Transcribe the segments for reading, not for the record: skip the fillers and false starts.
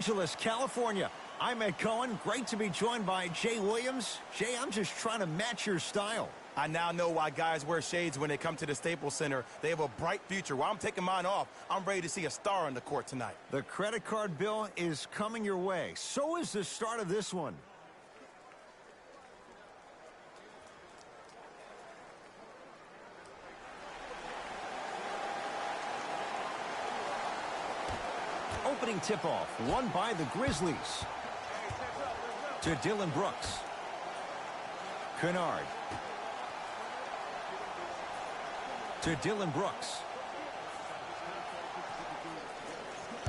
Angeles, California. I'm Ed Cohen. Great to be joined by Jay Williams. Jay, I'm just trying to match your style. I now know why guys wear shades when they come to the Staples Center. They have a bright future. While I'm taking mine off, I'm ready to see a star on the court tonight. The credit card bill is coming your way. So is the start of this one. Opening tip-off, won by the Grizzlies. To Dylan Brooks. Kennard. To Dylan Brooks.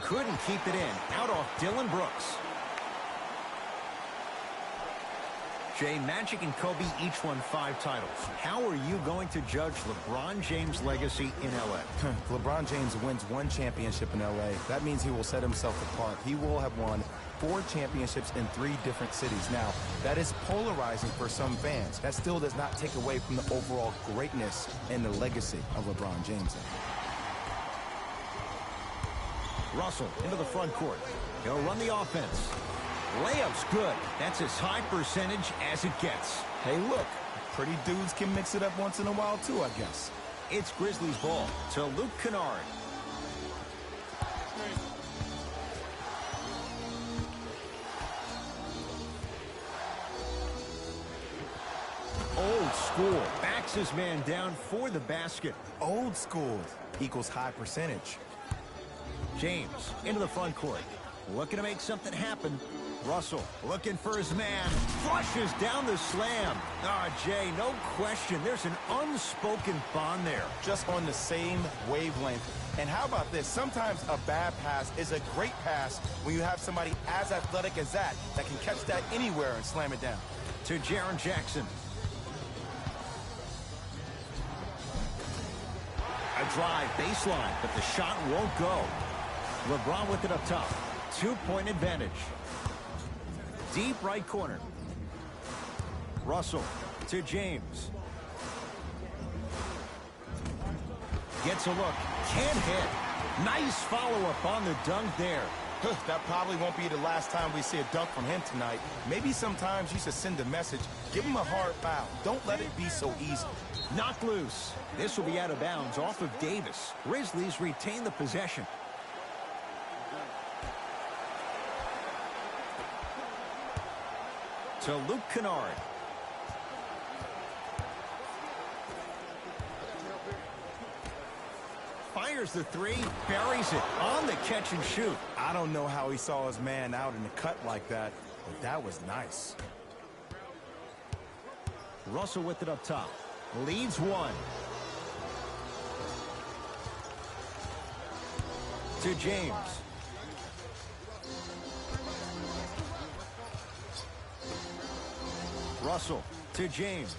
Couldn't keep it in. Out off Dylan Brooks. Jay, Magic and Kobe each won 5 titles. How are you going to judge LeBron James' legacy in L.A.? LeBron James wins 1 championship in L.A. That means he will set himself apart. He will have won 4 championships in 3 different cities. Now, that is polarizing for some fans. That still does not take away from the overall greatness and the legacy of LeBron James. Russell into the front court. He'll run the offense. Layup's good. That's as high percentage as it gets. Hey, look, pretty dudes can mix it up once in a while, too, I guess. It's Grizzlies ball to Luke Kennard. Old school. Backs his man down for the basket. Old school equals high percentage. James into the front court. Looking to make something happen. Russell looking for his man. Flushes down the slam. Jay, no question. There's an unspoken bond there. Just on the same wavelength. And how about this? Sometimes a bad pass is a great pass when you have somebody as athletic as that can catch that anywhere and slam it down. To Jaren Jackson. A drive baseline, but the shot won't go. LeBron with it up top. 2-point advantage. Deep right corner. Russell to James. Gets a look. Can't hit. Nice follow-up on the dunk there. That probably won't be the last time we see a dunk from him tonight. Maybe sometimes you should send a message. Give him a hard foul. Don't let it be so easy. Knocked loose. This will be out of bounds off of Davis. Grizzlies retain the possession. To Luke Kennard. Fires the 3, buries it on the catch and shoot. I don't know how he saw his man out in the cut like that, but that was nice. Russell with it up top. Leads 1. To James. Russell to James.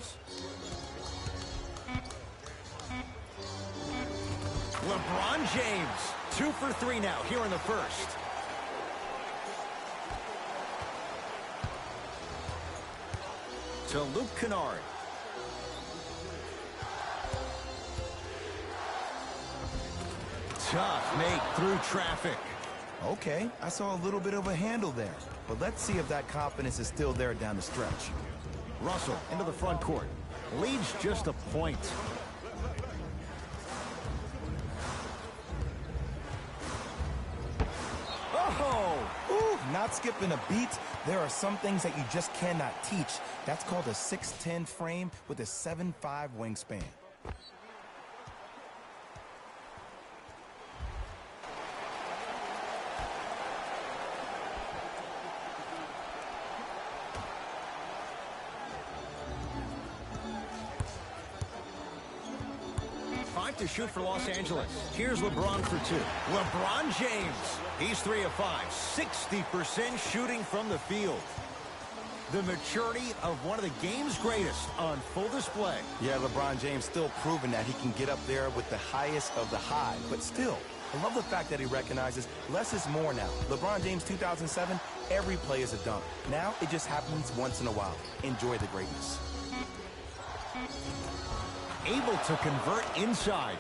LeBron James, 2 for 3 now here in the first. To Luke Kennard. Tough make through traffic. Okay, I saw a little bit of a handle there, but let's see if that confidence is still there down the stretch. Russell into the front court. Leads just a point. Oh! Ooh, not skipping a beat. There are some things that you just cannot teach. That's called a 6'10" frame with a 7'5" wingspan. To shoot for Los Angeles. Here's LeBron for 2. LeBron James. He's 3 of 5. 60% shooting from the field. The maturity of one of the game's greatest on full display. Yeah, LeBron James still proving that he can get up there with the highest of the high. But still, I love the fact that he recognizes less is more now. LeBron James 2007, every play is a dunk. Now it just happens once in a while. Enjoy the greatness. Able to convert inside.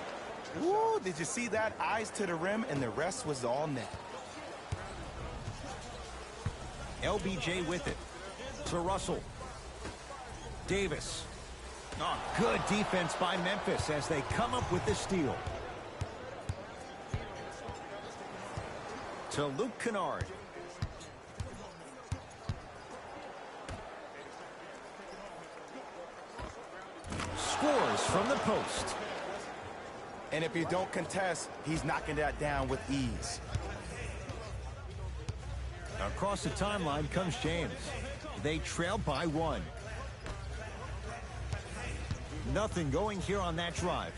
Woo, did you see that? Eyes to the rim, and the rest was all net. LBJ with it. To Russell. Davis. Oh, good defense by Memphis as they come up with the steal. To Luke Kennard. Scores from the post. And if you don't contest, he's knocking that down with ease. Across the timeline comes James. They trail by 1. Nothing going here on that drive.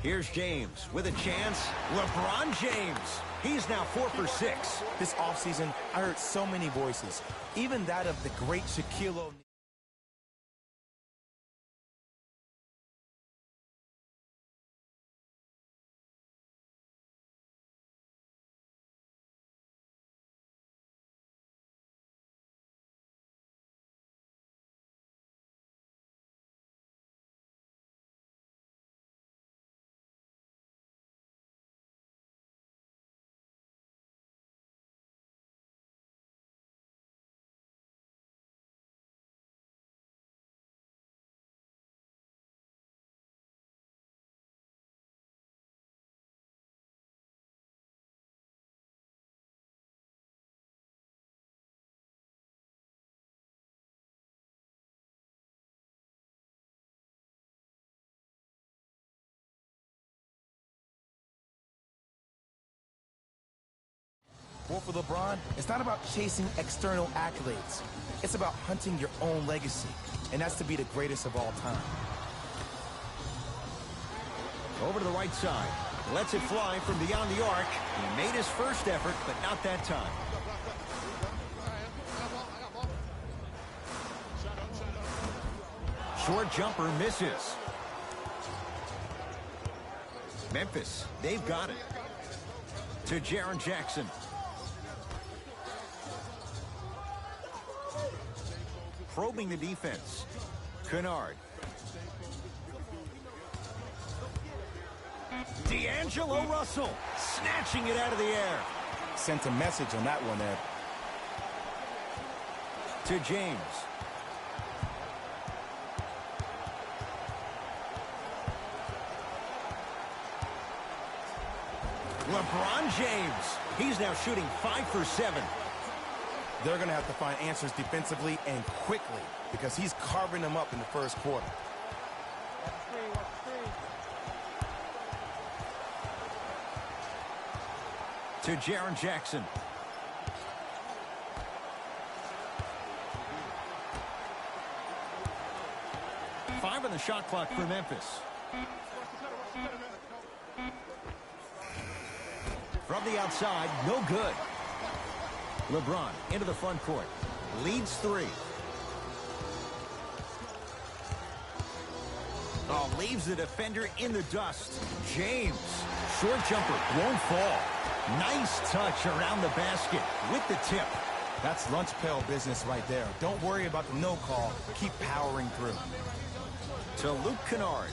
Here's James with a chance. LeBron James. He's now 4 for 6. This offseason, I heard so many voices, even that of the great Shaquille O'Neal. Well, for LeBron, it's not about chasing external accolades. It's about hunting your own legacy, and that's to be the greatest of all time. Over to the right side. Lets it fly from beyond the arc. He made his first effort, but not that time. Short jumper misses. Memphis, they've got it. To Jaren Jackson. Probing the defense. Kennard. D'Angelo Russell snatching it out of the air. Sent a message on that one, Ed. To James. LeBron James. He's now shooting 5 for 7. They're going to have to find answers defensively and quickly because he's carving them up in the first quarter. To Jaren Jackson. Five on the shot clock for Memphis. From the outside, no good. LeBron into the front court. Leads 3. Oh, leaves the defender in the dust. James. Short jumper won't fall. Nice touch around the basket with the tip. That's lunch pail business right there. Don't worry about the no call. Keep powering through. To Luke Kennard.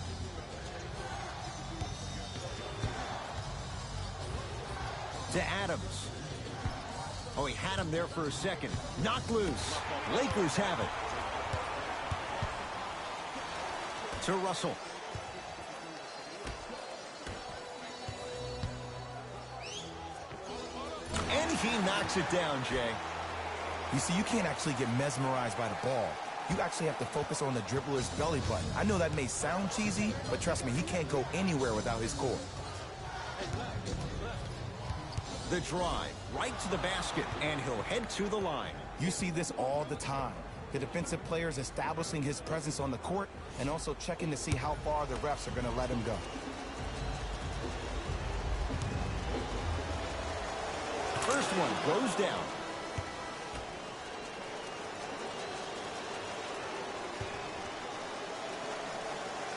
To Adams. Oh, he had him there for a second. Knocked loose. Lakers have it. To Russell. And he knocks it down, Jay. You see, you can't actually get mesmerized by the ball. You actually have to focus on the dribbler's belly button. I know that may sound cheesy, but trust me, he can't go anywhere without his core. The drive right to the basket, and he'll head to the line. You see this all the time. The defensive players establishing his presence on the court and also checking to see how far the refs are going to let him go. First one goes down.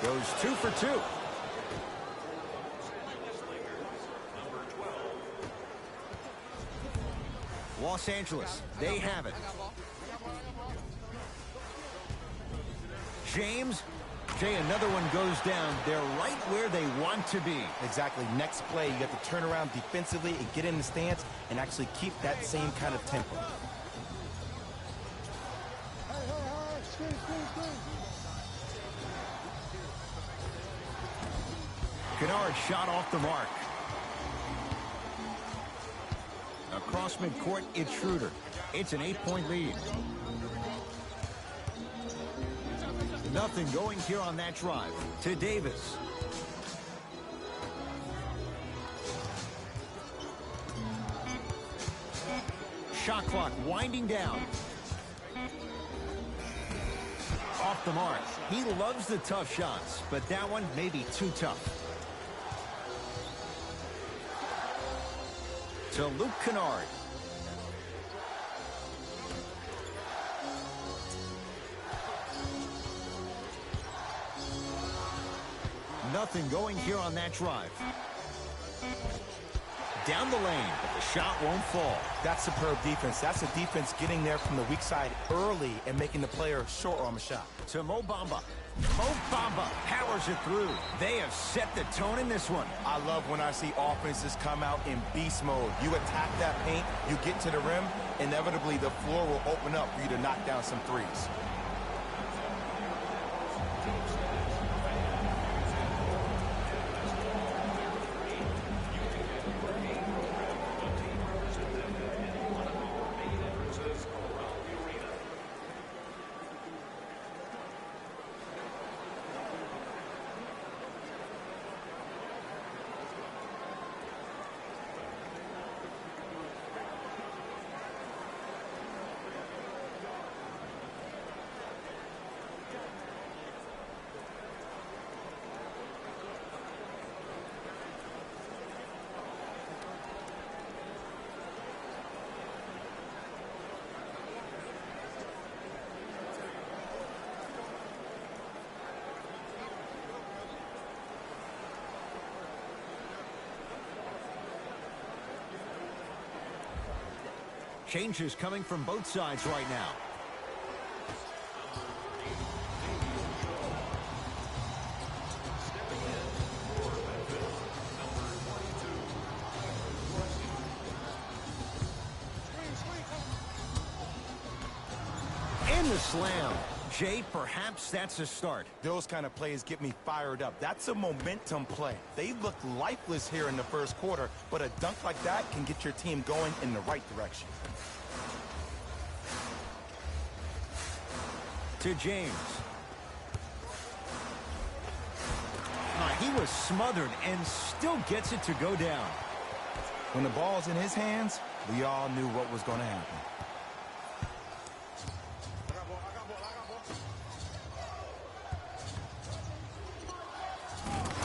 Goes 2 for 2. Los Angeles, they have it. James Jay, another one goes down. They're right where they want to be. Exactly. Next play, you have to turn around defensively and get in the stance and actually keep that same kind of tempo. Kennard shot off the mark. Across midcourt, it's Schroeder. It's an 8-point lead. Nothing going here on that drive. To Davis. Shot clock winding down. Off the mark. He loves the tough shots, but that one may be too tough. To Luke Kennard. Nothing going here on that drive. Down the lane, but the shot won't fall. That's superb defense. That's a defense getting there from the weak side early and making the player short arm a shot. To Mo Bamba. Mo Bamba powers it through. They have set the tone in this one. I love when I see offenses come out in beast mode. You attack that paint, you get to the rim, inevitably the floor will open up for you to knock down some threes. Changes coming from both sides right now. In the slam. Jay, perhaps that's a start. Those kind of plays get me fired up. That's a momentum play. They look lifeless here in the first quarter, but a dunk like that can get your team going in the right direction. To James. He was smothered and still gets it to go down. When the ball's in his hands, we all knew what was going to happen.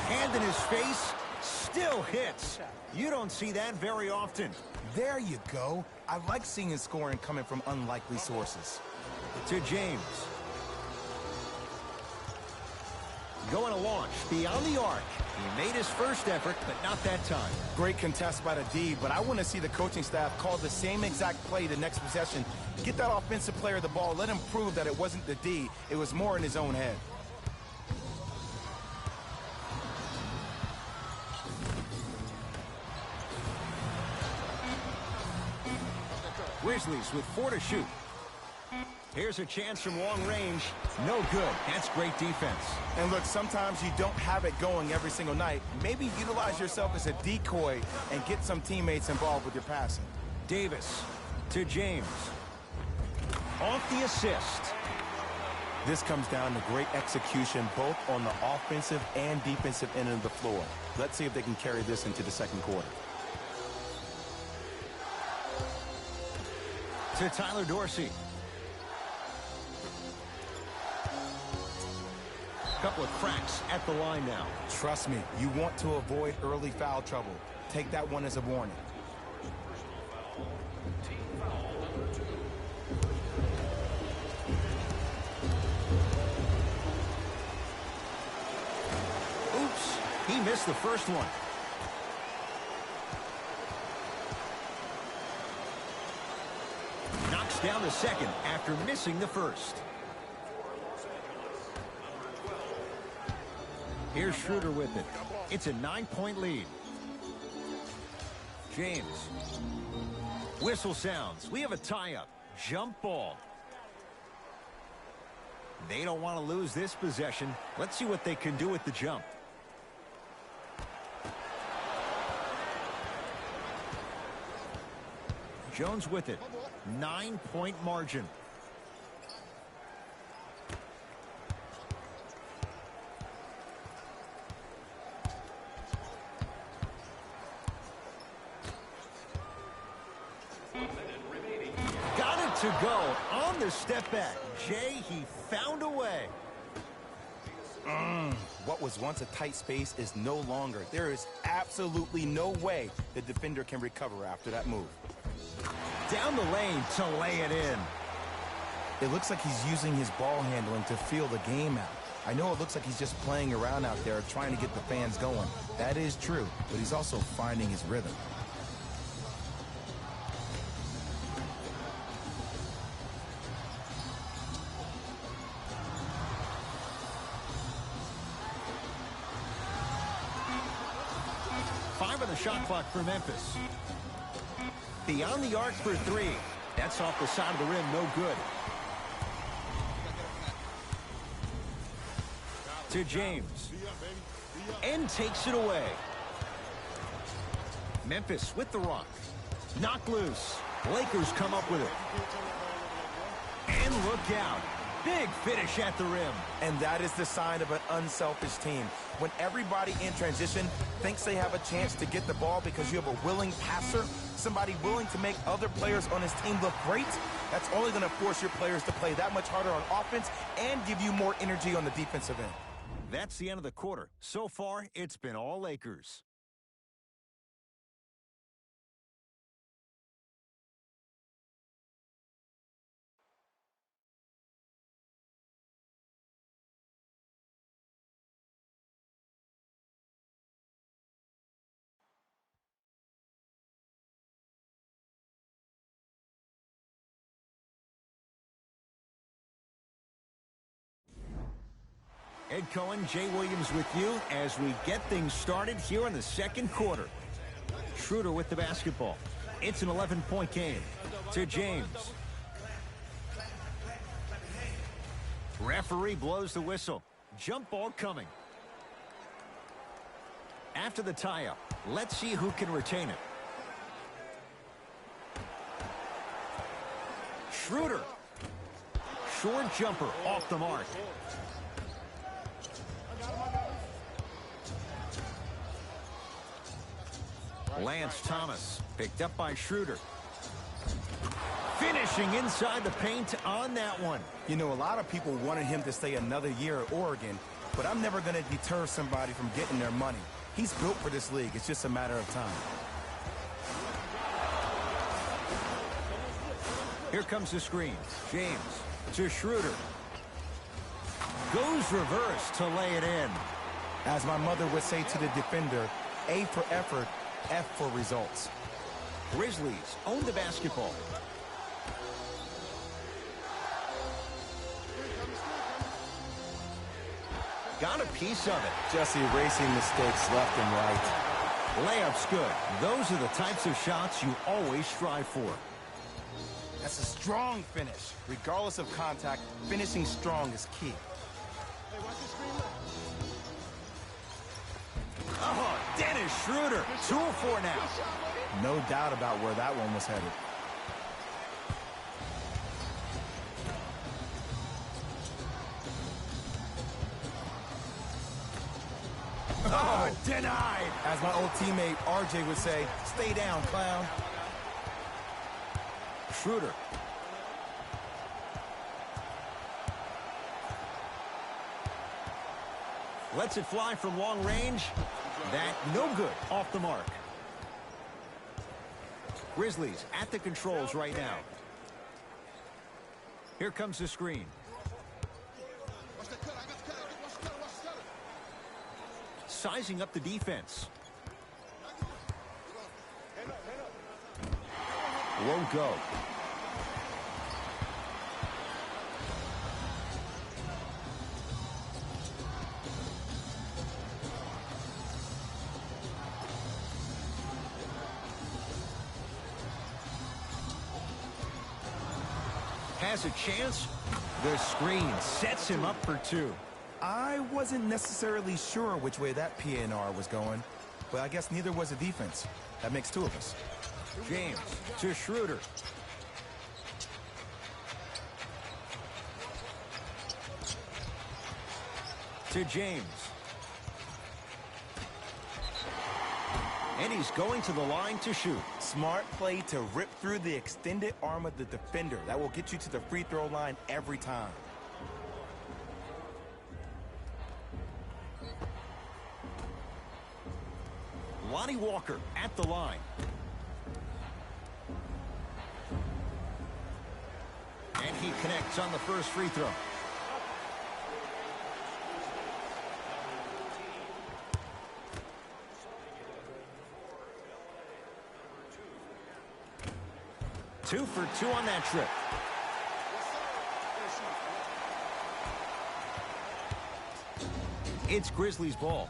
Hand in his face, still hits. You don't see that very often. There you go. I like seeing scoring coming from unlikely sources. To James. Going to launch beyond the arc. He made his first effort, but not that time. Great contest by the D, but I want to see the coaching staff call the same exact play the next possession. Get that offensive player the ball. Let him prove that it wasn't the D. It was more in his own head. Grizzlies with 4 to shoot. Here's a chance from long range. No good. That's great defense. And look, sometimes you don't have it going every single night. Maybe utilize yourself as a decoy and get some teammates involved with your passing. Davis to James. Off the assist. This comes down to great execution both on the offensive and defensive end of the floor. Let's see if they can carry this into the second quarter. To Tyler Dorsey. Couple of cracks at the line now. Trust me, you want to avoid early foul trouble. Take that one as a warning. Oops, he missed the first one. Knocks down the second after missing the first. Here's Schroeder with it. It's a 9-point lead. James. Whistle sounds. We have a tie-up. Jump ball. They don't want to lose this possession. Let's see what they can do with the jump. Jones with it. 9-point margin. Got it to go on the step back. Jay, he found a way. What was once a tight space is no longer. There is absolutely no way the defender can recover after that move. Down the lane to lay it in. It looks like he's using his ball handling to feel the game out. I know it looks like he's just playing around out there trying to get the fans going. That is true, but he's also finding his rhythm. The shot clock for Memphis. Beyond the arc for three. That's off the side of the rim, no good. To James. And takes it away. Memphis with the rock. Knocked loose. Lakers come up with it. And look out. Big finish at the rim. And that is the sign of an unselfish team. When everybody in transition thinks they have a chance to get the ball because you have a willing passer, somebody willing to make other players on his team look great, that's only going to force your players to play that much harder on offense and give you more energy on the defensive end. That's the end of the quarter. So far, it's been all Lakers. Ed Cohen, Jay Williams with you as we get things started here in the second quarter. Schroeder with the basketball. It's an 11-point game. To James. Referee blows the whistle. Jump ball coming. After the tie-up, let's see who can retain it. Schroeder. Short jumper off the mark. Lance Thomas picked up by Schroeder. Finishing inside the paint on that one. You know, a lot of people wanted him to stay another year at Oregon, but I'm never going to deter somebody from getting their money. He's built for this league. It's just a matter of time. Here comes the screen. James to Schroeder. Goes reverse to lay it in. As my mother would say to the defender, A for effort, F for results. Grizzlies own the basketball. Got a piece of it. Just erasing mistakes left and right. Layup's good. Those are the types of shots you always strive for. That's a strong finish. Regardless of contact, finishing strong is key. Oh, Dennis Schroeder. 2 of 4 now. No doubt about where that one was headed. Oh, denied. As my old teammate RJ would say, stay down, clown. Schroeder. Lets it fly from long range. That no good. Off the mark. Grizzlies at the controls right now. Here comes the screen. Sizing up the defense. Won't go. has a chance. The screen sets him up for two. I wasn't necessarily sure which way that PNR was going, but I guess neither was the defense. That makes two of us. James to Schroeder. To James. And he's going to the line to shoot. Smart play to rip through the extended arm of the defender. That will get you to the free throw line every time. Lonnie Walker at the line. And he connects on the first free throw. Two for two on that trip. It's Grizzlies ball.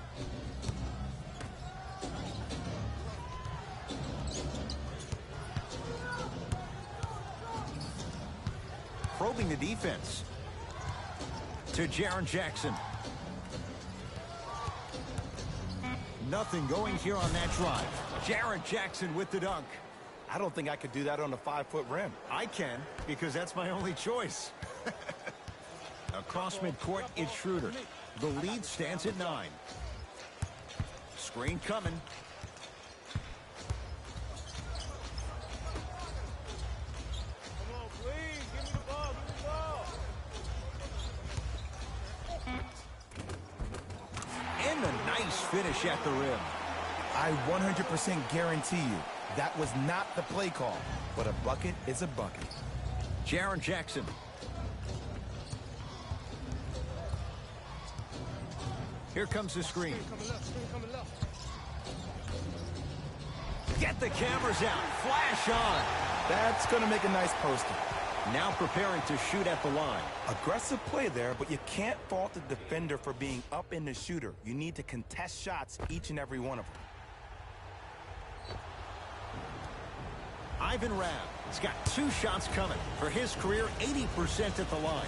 Probing the defense. To Jaren Jackson. Nothing going here on that drive. Jaren Jackson with the dunk. I don't think I could do that on a 5-foot rim. I can, because that's my only choice. Across midcourt, it's Schroeder. The lead stands at 9. Screen coming. Come on, please. Give me the ball. Give me the ball. And a nice finish at the rim. I 100% guarantee you that was not the play call, but a bucket is a bucket. Jaren Jackson. Here comes the screen. Get the cameras out. Flash on. That's going to make a nice poster. Now preparing to shoot at the line. Aggressive play there, but you can't fault the defender for being up in the shooter. You need to contest shots, each and every one of them. Ivan Rabb has got 2 shots coming. For his career, 80% at the line.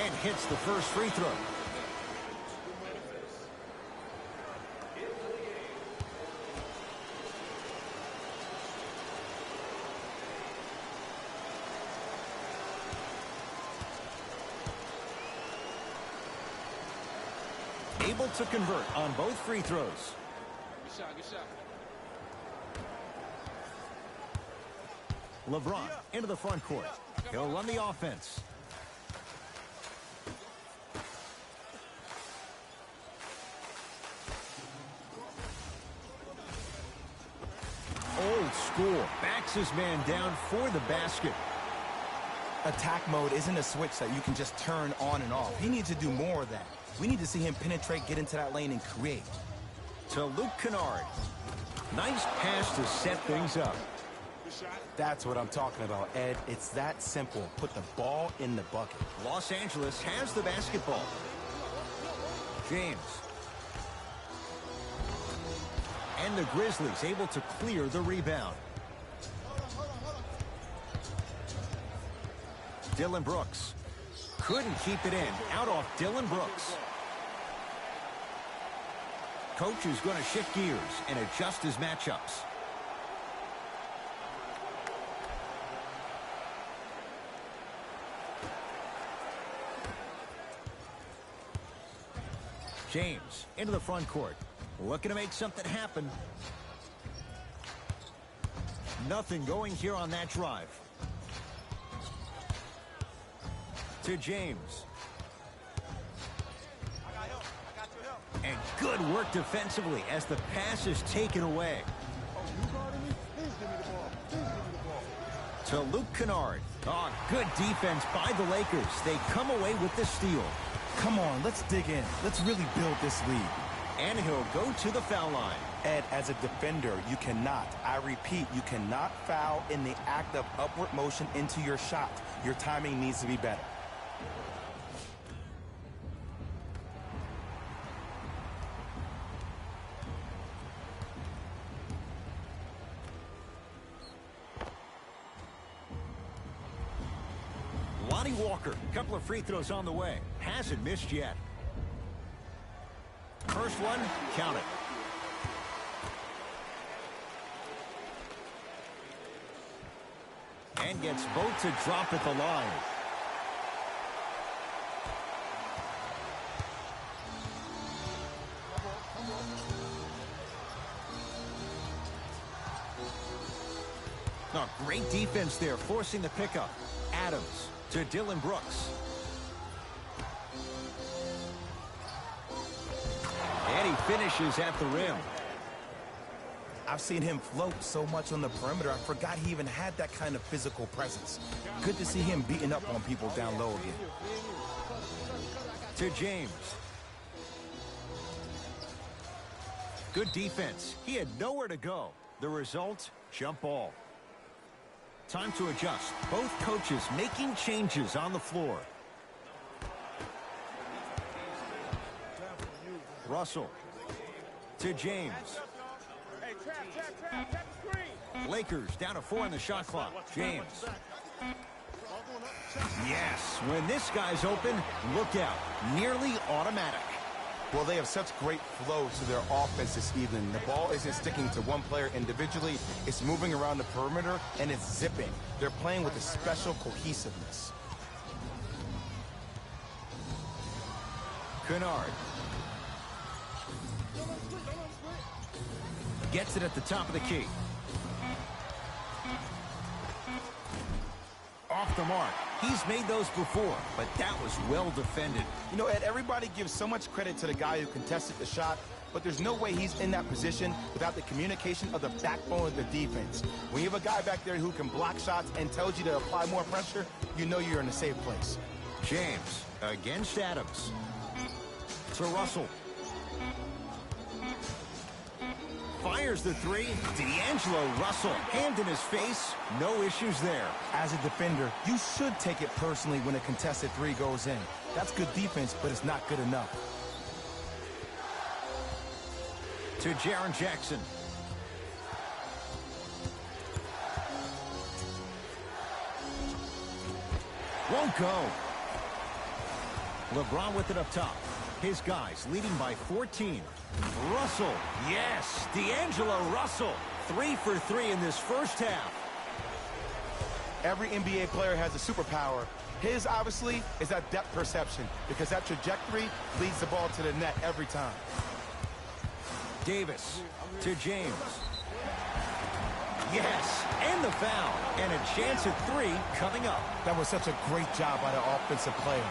And hits the first free throw. Able to convert on both free throws. Good shot, good shot. LeBron into the front court. He'll run the offense. Old school. Backs his man down for the basket. Attack mode isn't a switch that you can just turn on and off. He needs to do more of that. We need to see him penetrate, get into that lane, and create. To Luke Kennard. Nice pass to set things up. That's what I'm talking about, Ed. It's that simple. Put the ball in the bucket. Los Angeles has the basketball. James. And the Grizzlies able to clear the rebound. Dylan Brooks. Couldn't keep it in. Out off Dylan Brooks. Coach is going to shift gears and adjust his matchups. James into the front court. Looking to make something happen. Nothing going here on that drive. To James. And good work defensively as the pass is taken away. To Luke Kennard. Oh, good defense by the Lakers. They come away with the steal. Come on, let's dig in. Let's really build this lead. And he'll go to the foul line. Ed, as a defender, you cannot, I repeat, you cannot foul in the act of upward motion into your shot. Your timing needs to be better. Walker, couple of free throws on the way. Hasn't missed yet. First one, count it. And gets both to drop at the line. Oh, great defense there, forcing the pickup. Adams to Dylan Brooks. And he finishes at the rim. I've seen him float so much on the perimeter, I forgot he even had that kind of physical presence. Good to see him beating up on people down low again. To James. Good defense. He had nowhere to go. The result, jump ball. Time to adjust. Both coaches making changes on the floor. Russell to James. Lakers down to 4 in the shot clock. James. Yes, when this guy's open, look out. Nearly automatic. Well, they have such great flow to their offense this evening. The ball isn't sticking to one player individually. It's moving around the perimeter, and it's zipping. They're playing with a special cohesiveness. Kennard. Gets it at the top of the key. Off the mark. He's made those before, but that was well defended. You know, Ed, everybody gives so much credit to the guy who contested the shot, but there's no way he's in that position without the communication of the backbone of the defense. When you have a guy back there who can block shots and tells you to apply more pressure, you know you're in a safe place. James against Adams. To Russell. Fires the three. D'Angelo Russell, hand in his face. No issues there. As a defender, you should take it personally when a contested three goes in. That's good defense, but it's not good enough. To Jaren Jackson. Won't go. LeBron with it up top. His guys leading by 14. Russell, yes, D'Angelo Russell. 3 for 3 in this first half. Every NBA player has a superpower. His, obviously, is that depth perception, because that trajectory leads the ball to the net every time. Davis to James. Yes, and the foul. And a chance at 3 coming up. That was such a great job by the offensive player.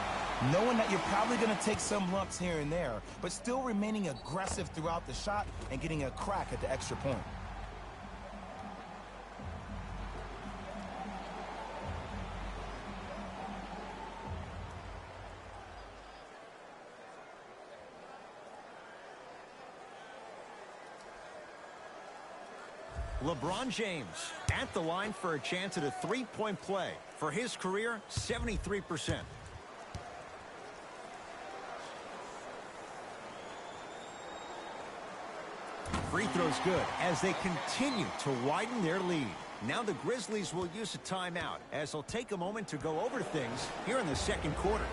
Knowing that you're probably going to take some lumps here and there, but still remaining aggressive throughout the shot and getting a crack at the extra point. LeBron James at the line for a chance at a three-point play. For his career, 73%. Free throw's good as they continue to widen their lead. Now the Grizzlies will use a timeout as they'll take a moment to go over things here in the second quarter.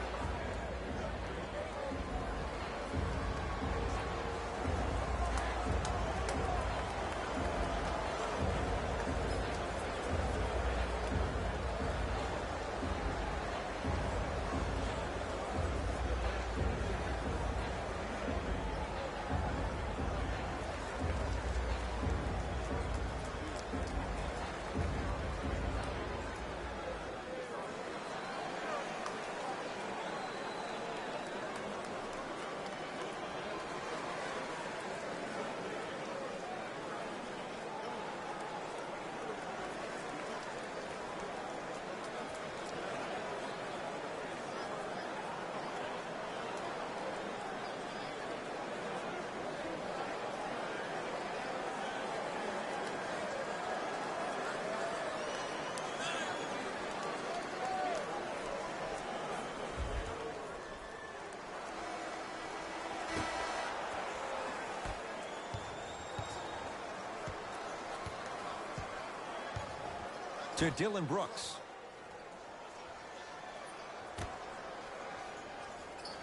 To Dylan Brooks.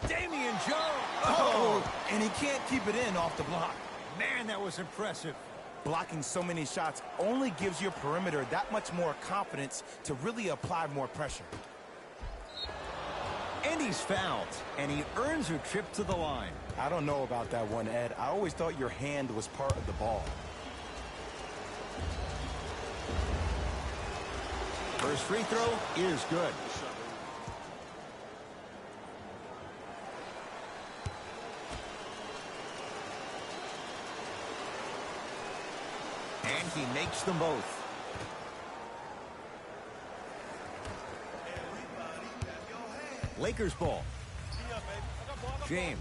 Damian Jones. Oh, and he can't keep it in off the block. Man, that was impressive. Blocking so many shots only gives your perimeter that much more confidence to really apply more pressure. And he's fouled, and he earns a trip to the line. I don't know about that one, Ed. I always thought your hand was part of the ball. First free throw is good. And he makes them both. Lakers ball. James.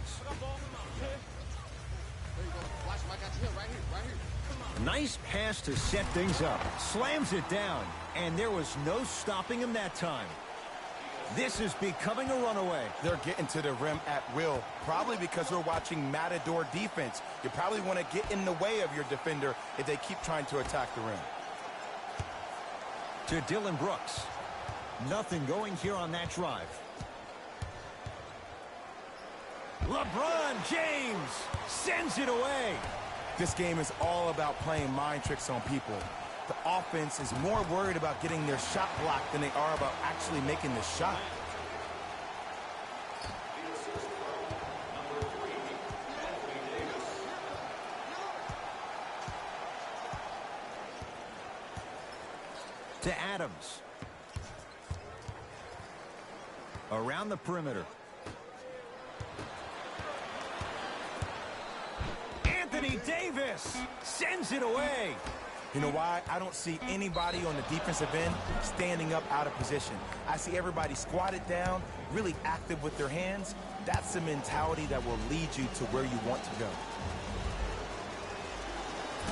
Nice pass to set things up. Slams it down. And there was no stopping him that time. This is becoming a runaway. They're getting to the rim at will, probably because we're watching Matador defense. You probably want to get in the way of your defender if they keep trying to attack the rim. To Dillon Brooks. Nothing going here on that drive. LeBron James sends it away. This game is all about playing mind tricks on people. The offense is more worried about getting their shot blocked than they are about actually making the shot. To Adams. Around the perimeter. Anthony Davis sends it away. You know why? I don't see anybody on the defensive end standing up out of position. I see everybody squatted down, really active with their hands. That's the mentality that will lead you to where you want to go.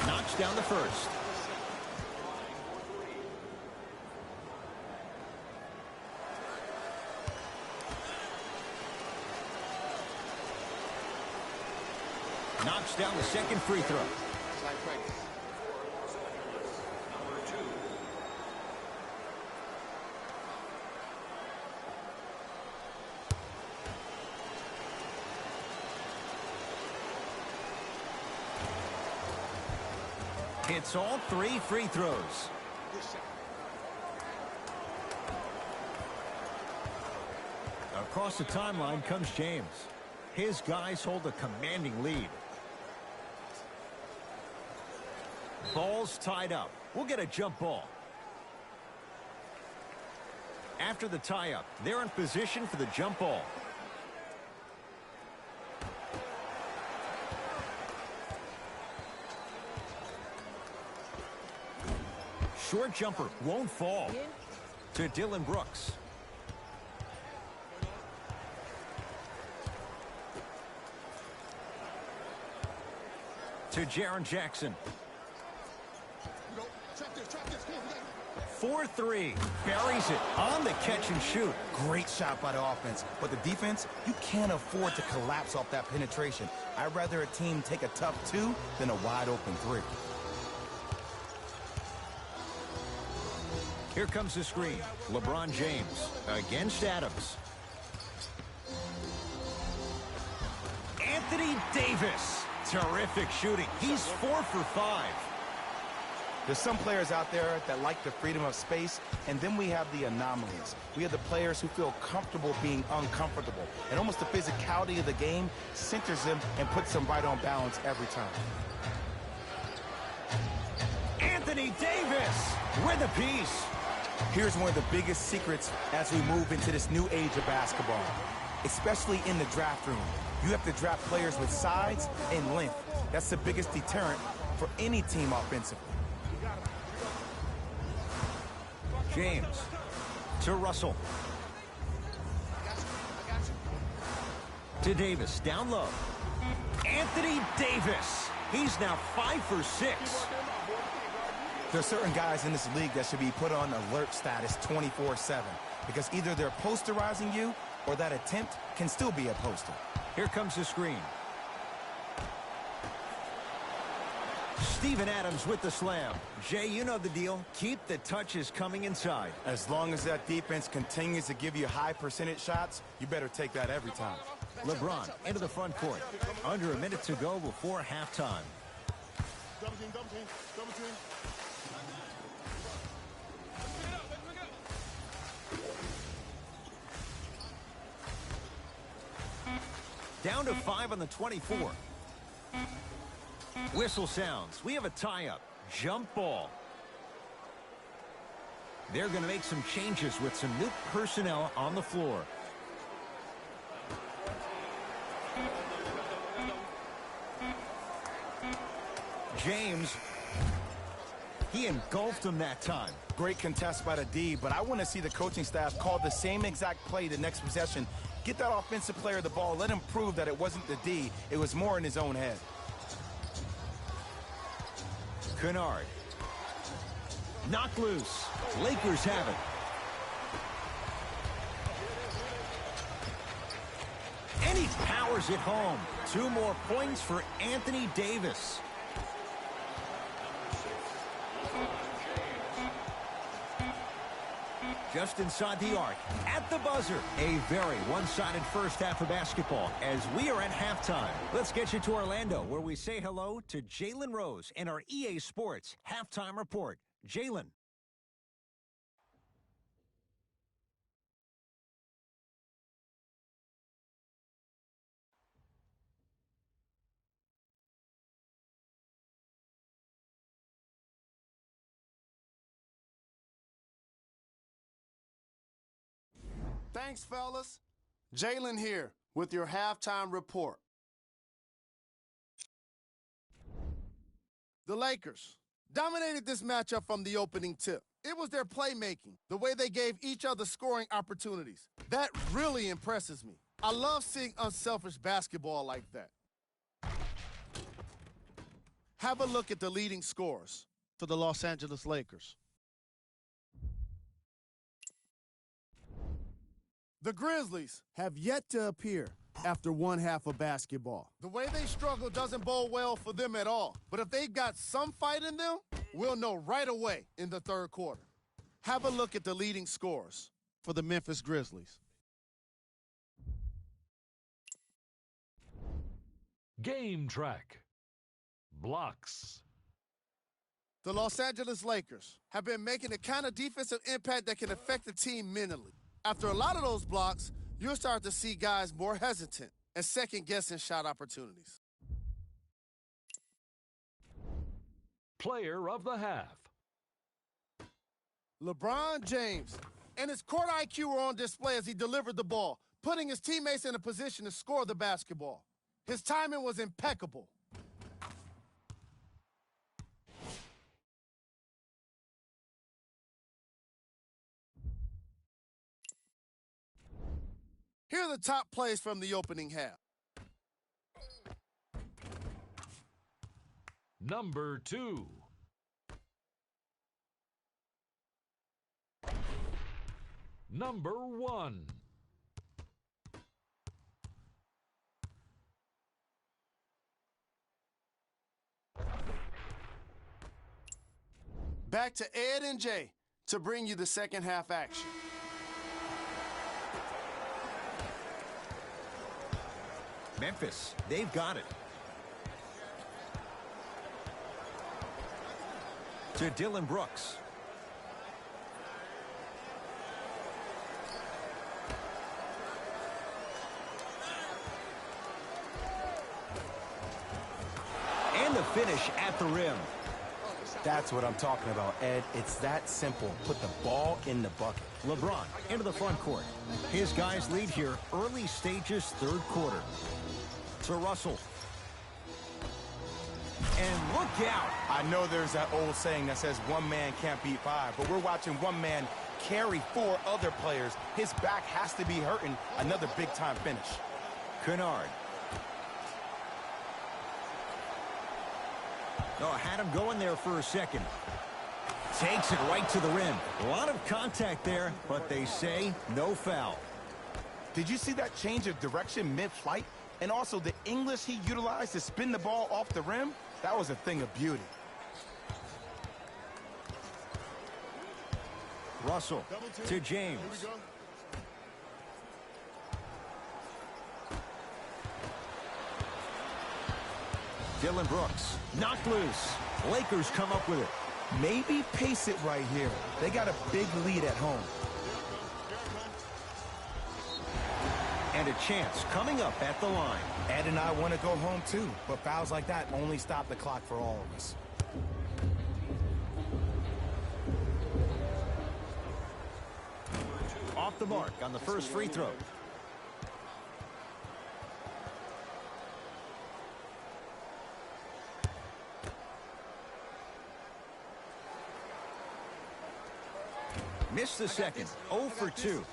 Knocks down the first. Knocks down the second free throw. Hits all 3 free throws. Across the timeline comes James. His guys hold a commanding lead. Ball's tied up. We'll get a jump ball. After the tie-up, they're in position for the jump ball. Short jumper won't fall. To Dillon Brooks. To Jaren Jackson. 4-3. Buries it on the catch and shoot. Great shot by the offense. But the defense, you can't afford to collapse off that penetration. I'd rather a team take a tough 2 than a wide open 3. Here comes the screen. LeBron James against Adams. Anthony Davis. Terrific shooting. He's 4 for 5. There's some players out there that like the freedom of space, and then we have the anomalies. We have the players who feel comfortable being uncomfortable, and almost the physicality of the game centers them and puts them right on balance every time. Anthony Davis with a piece. Here's one of the biggest secrets as we move into this new age of basketball, especially in the draft room. You have to draft players with size and length. That's the biggest deterrent for any team offensively. James to Russell. To Davis, down low. Anthony Davis. He's now 5 for 6. There are certain guys in this league that should be put on alert status 24/7 because either they're posterizing you or that attempt can still be a poster. Here comes the screen. Steven Adams with the slam. Jay, you know the deal. Keep the touches coming inside. As long as that defense continues to give you high percentage shots, you better take that every time. LeBron into the front court. Under a minute to go before halftime. Double team, double team, double team. Down to 5 on the 24. Whistle sounds. We have a tie-up. Jump ball. They're going to make some changes with some new personnel on the floor. James. He engulfed him that time. Great contest by the D, but I want to see the coaching staff call the same exact play the next possession. Get that offensive player the ball. Let him prove that it wasn't the D. It was more in his own head. Kennard. Knocked loose. Lakers have it. And he powers it home. 2 more points for Anthony Davis. Just inside the arc, at the buzzer. A very one-sided first half of basketball as we are at halftime. Let's get you to Orlando, where we say hello to Jalen Rose and our EA Sports halftime report. Jalen. Thanks, fellas. Jalen here with your halftime report. The Lakers dominated this matchup from the opening tip. It was their playmaking, the way they gave each other scoring opportunities. That really impresses me. I love seeing unselfish basketball like that. Have a look at the leading scorers for the Los Angeles Lakers. The Grizzlies have yet to appear after one half of basketball. The way they struggle doesn't bode well for them at all. But if they've got some fight in them, we'll know right away in the third quarter. Have a look at the leading scorers for the Memphis Grizzlies. Game track. Blocks. The Los Angeles Lakers have been making the kind of defensive impact that can affect the team mentally. After a lot of those blocks, you'll start to see guys more hesitant and second-guessing shot opportunities. Player of the half. LeBron James and his court IQ were on display as he delivered the ball, putting his teammates in a position to score the basketball. His timing was impeccable. Here are the top plays from the opening half. Number 2. Number 1. Back to Ed and Jay to bring you the second half action. Memphis, they've got it. To Dylan Brooks. And the finish at the rim. That's what I'm talking about, Ed. It's that simple. Put the ball in the bucket. LeBron into the front court. His guys lead here early stages, third quarter. To Russell. And look out. I know there's that old saying that says one man can't beat 5, but we're watching one man carry 4 other players. His back has to be hurting. Another big-time finish. Kennard. Oh, had him going there for a second. Takes it right to the rim. A lot of contact there, but they say no foul. Did you see that change of direction mid-flight? And also the English he utilized to spin the ball off the rim? That was a thing of beauty. Russell to James. Dylan Brooks knocked loose. Lakers come up with it. Maybe pace it right here. They got a big lead at home. And a chance coming up at the line. Ed and I want to go home too, but fouls like that only stop the clock for all of us. Off the mark on the first free throw. Missed the second. 0 for 2.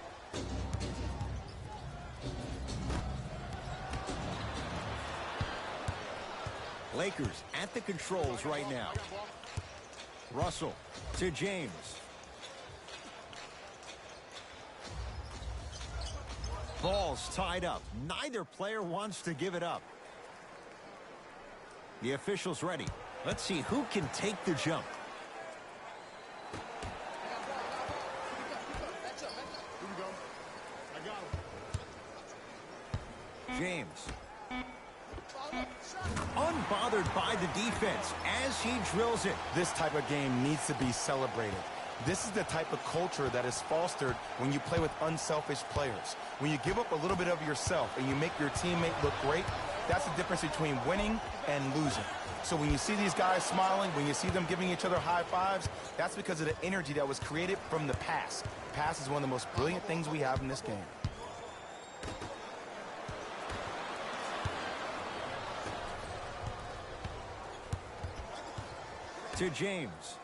Lakers at the controls right now. Russell to James. Ball's tied up. Neither player wants to give it up. The official's ready. Let's see who can take the jump. James. Unbothered by the defense as he drills it. This type of game needs to be celebrated. This is the type of culture that is fostered when you play with unselfish players. When you give up a little bit of yourself and you make your teammate look great, that's the difference between winning and losing. So when you see these guys smiling, when you see them giving each other high fives, that's because of the energy that was created from the pass. Pass is one of the most brilliant things we have in this game. To James.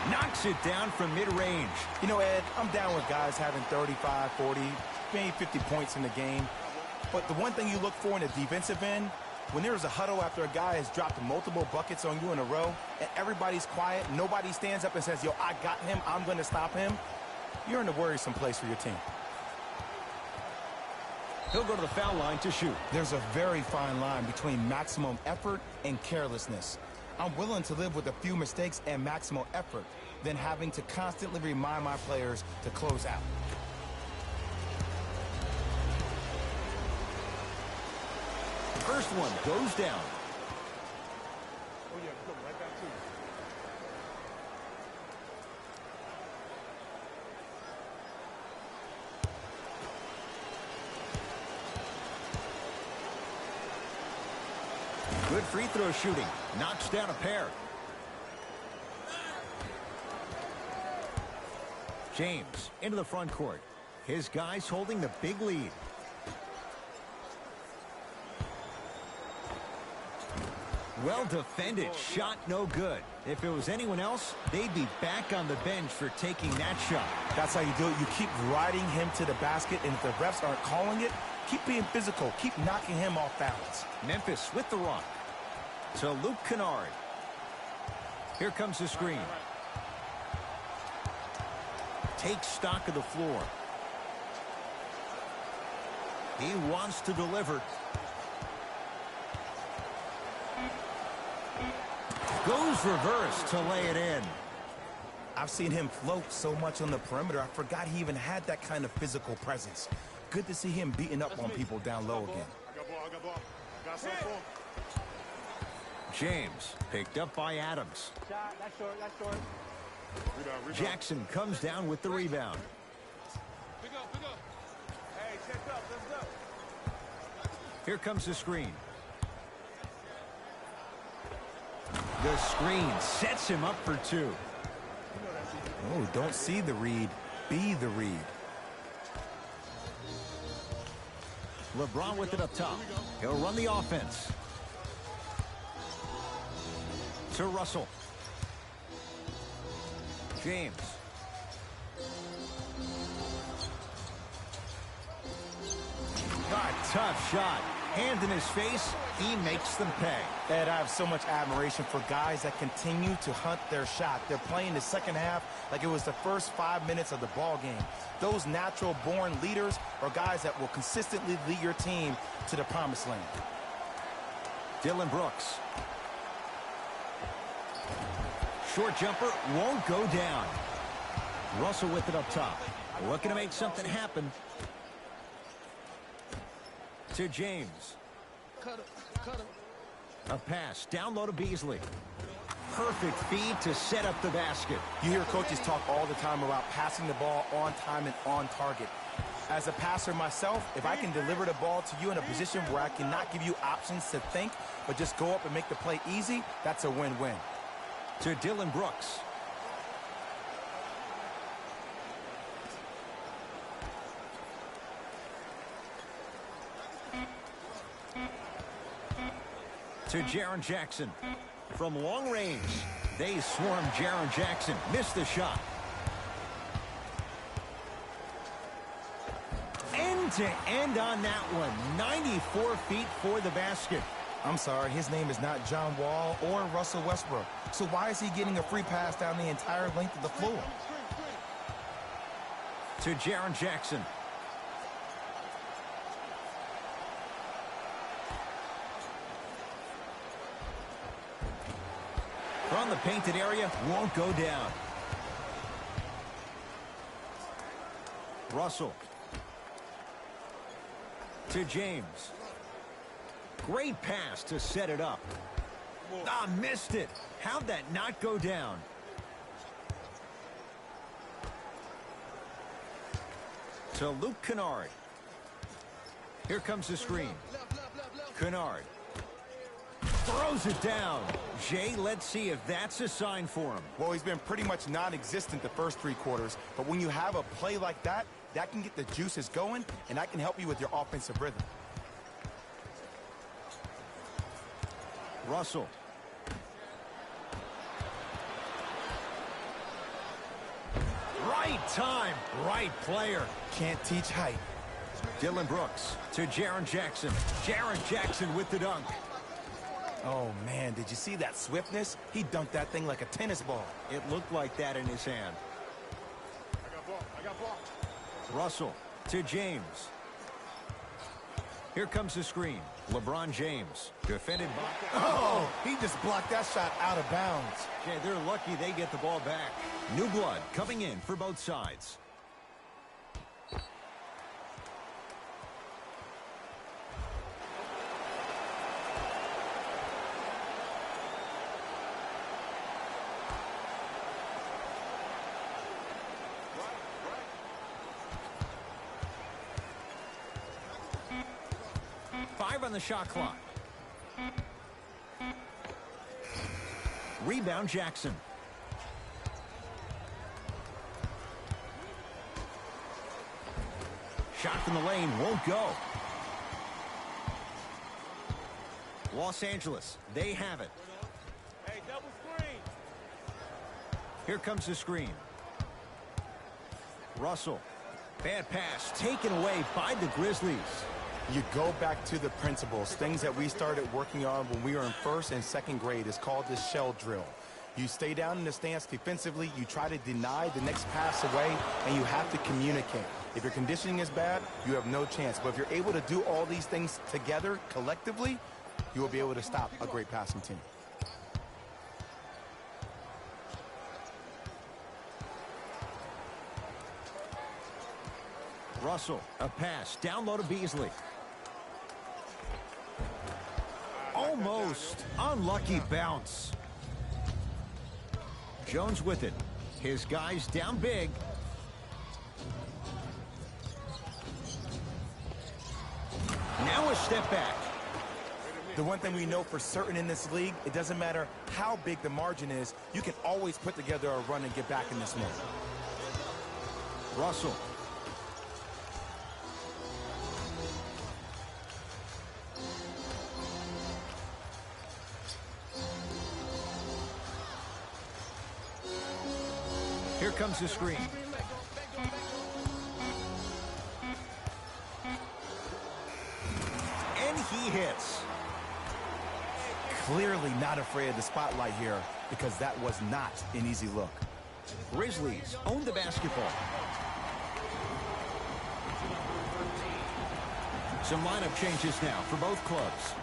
Knocks it down from mid-range. You know, Ed, I'm down with guys having 35, 40, maybe 50 points in the game. But the one thing you look for in the defensive end, when there's a huddle after a guy has dropped multiple buckets on you in a row, and everybody's quiet, nobody stands up and says, yo, I got him, I'm going to stop him, you're in a worrisome place for your team. He'll go to the foul line to shoot. There's a very fine line between maximum effort and carelessness. I'm willing to live with a few mistakes and maximum effort than having to constantly remind my players to close out. First one goes down. Oh, yeah, come right back to you. Good free throw shooting. Knocks down a pair. James into the front court. His guys holding the big lead. Well defended. Shot no good. If it was anyone else, they'd be back on the bench for taking that shot. That's how you do it. You keep riding him to the basket, and if the refs aren't calling it, keep being physical. Keep knocking him off balance. Memphis with the rock. To Luke Kennard. Here comes the screen. Takes stock of the floor. He wants to deliver. Goes reverse to lay it in. I've seen him float so much on the perimeter, I forgot he even had that kind of physical presence. Good to see him beating up on people down low again. I got ball. Got some for him. James picked up by Adams. Shot, that's short. Rebound. Jackson comes down with the rebound. Pick up. Hey, check up. Let's go. Here comes the screen. The screen sets him up for two. Oh, don't see the read, be the read. LeBron with it up top. He'll run the offense. To Russell. James. A tough shot. Hand in his face, he makes them pay. Ed, I have so much admiration for guys that continue to hunt their shot. They're playing the second half like it was the first 5 minutes of the ball game. Those natural-born leaders are guys that will consistently lead your team to the promised land. Dylan Brooks. Short jumper won't go down. Russell with it up top. Looking to make something happen. To James. A pass down low to Beasley. Perfect feed to set up the basket. You hear coaches talk all the time about passing the ball on time and on target. As a passer myself, if I can deliver the ball to you in a position where I cannot give you options to think, but just go up and make the play easy, that's a win-win. To Dylan Brooks. To Jaren Jackson. From long range, they swarm Jaren Jackson. Missed the shot. End to end on that one. 94 feet for the basket. I'm sorry, his name is not John Wall or Russell Westbrook. So why is he getting a free pass down the entire length of the floor? To Jaren Jackson. From the painted area, won't go down. Russell. To James. Great pass to set it up. Ah, missed it. How'd that not go down? To Luke Kennard. Here comes the screen. Kennard. Throws it down. Jay, let's see if that's a sign for him. Well, he's been pretty much non-existent the first 3 quarters, but when you have a play like that, that can get the juices going, and that can help you with your offensive rhythm. Russell. Right time, right player. Can't teach height. Dylan Brooks to Jaren Jackson. Jaren Jackson with the dunk. Oh, man, did you see that swiftness? He dunked that thing like a tennis ball. It looked like that in his hand. I got blocked. Russell to James. Here comes the screen. LeBron James defended by... Oh, he just blocked that shot out of bounds. Jay, they're lucky they get the ball back. New blood coming in for both sides. On the shot clock. Rebound Jackson. Shot from the lane won't go. Los Angeles, they have it. Hey, double screen. Here comes the screen. Russell. Bad pass taken away by the Grizzlies. You go back to the principles, things that we started working on when we were in first and second grade. It's called the shell drill. You stay down in the stance defensively, you try to deny the next pass away, and you have to communicate. If your conditioning is bad, you have no chance. But if you're able to do all these things together, collectively, you will be able to stop a great passing team. Russell, a pass down low to Beasley. Almost unlucky bounce. Jones with it. His guys down big. Now a step back. The one thing we know for certain in this league, it doesn't matter how big the margin is, you can always put together a run and get back in this one. Russell. Here comes the screen. And he He hits. Clearly not afraid of the spotlight here because that was not an easy look. Grizzlies own the basketball. Some lineup changes now for both clubs.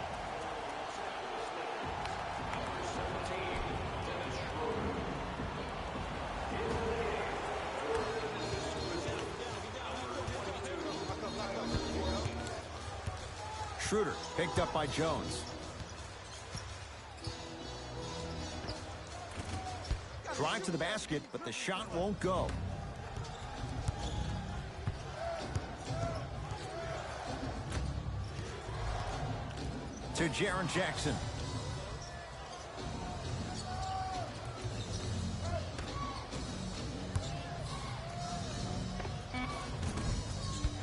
Schroeder picked up by Jones. Drive to the basket, but the shot won't go. To Jaren Jackson.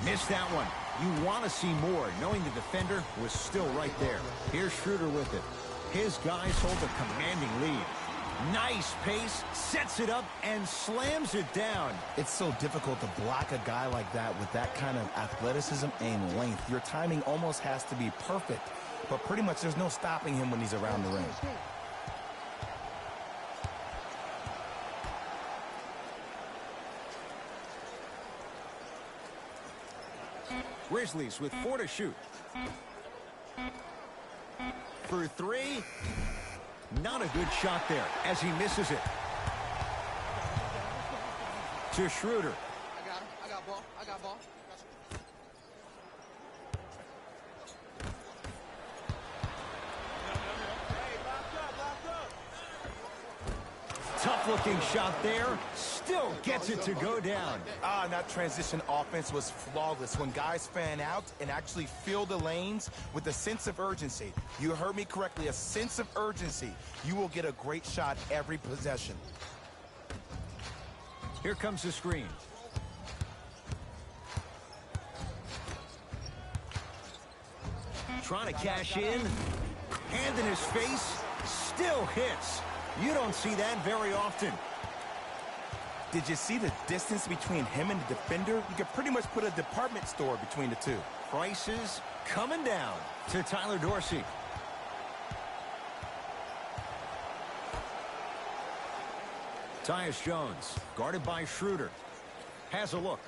Missed that one. You want to see more, knowing the defender was still right there. Here's Schroeder with it. His guys hold a commanding lead. Nice pace, sets it up, and slams it down. It's so difficult to block a guy like that with that kind of athleticism and length. Your timing almost has to be perfect, but pretty much there's no stopping him when he's around the rim. Grizzlies with 4 to shoot. For 3. Not a good shot there as he misses it. To Schroeder. I got him. I got ball. I got ball. Tough-looking shot there. Still gets it to go down. And that transition offense was flawless when guys fan out and actually fill the lanes with a sense of urgency. You heard me correctly, a sense of urgency. You will get a great shot every possession. Here comes the screen. Trying to cash in. Hand in his face. Still hits. You don't see that very often. Did you see the distance between him and the defender? You could pretty much put a department store between the two. Prices coming down to Tyler Dorsey. Tyus Jones, guarded by Schroeder. Has a look.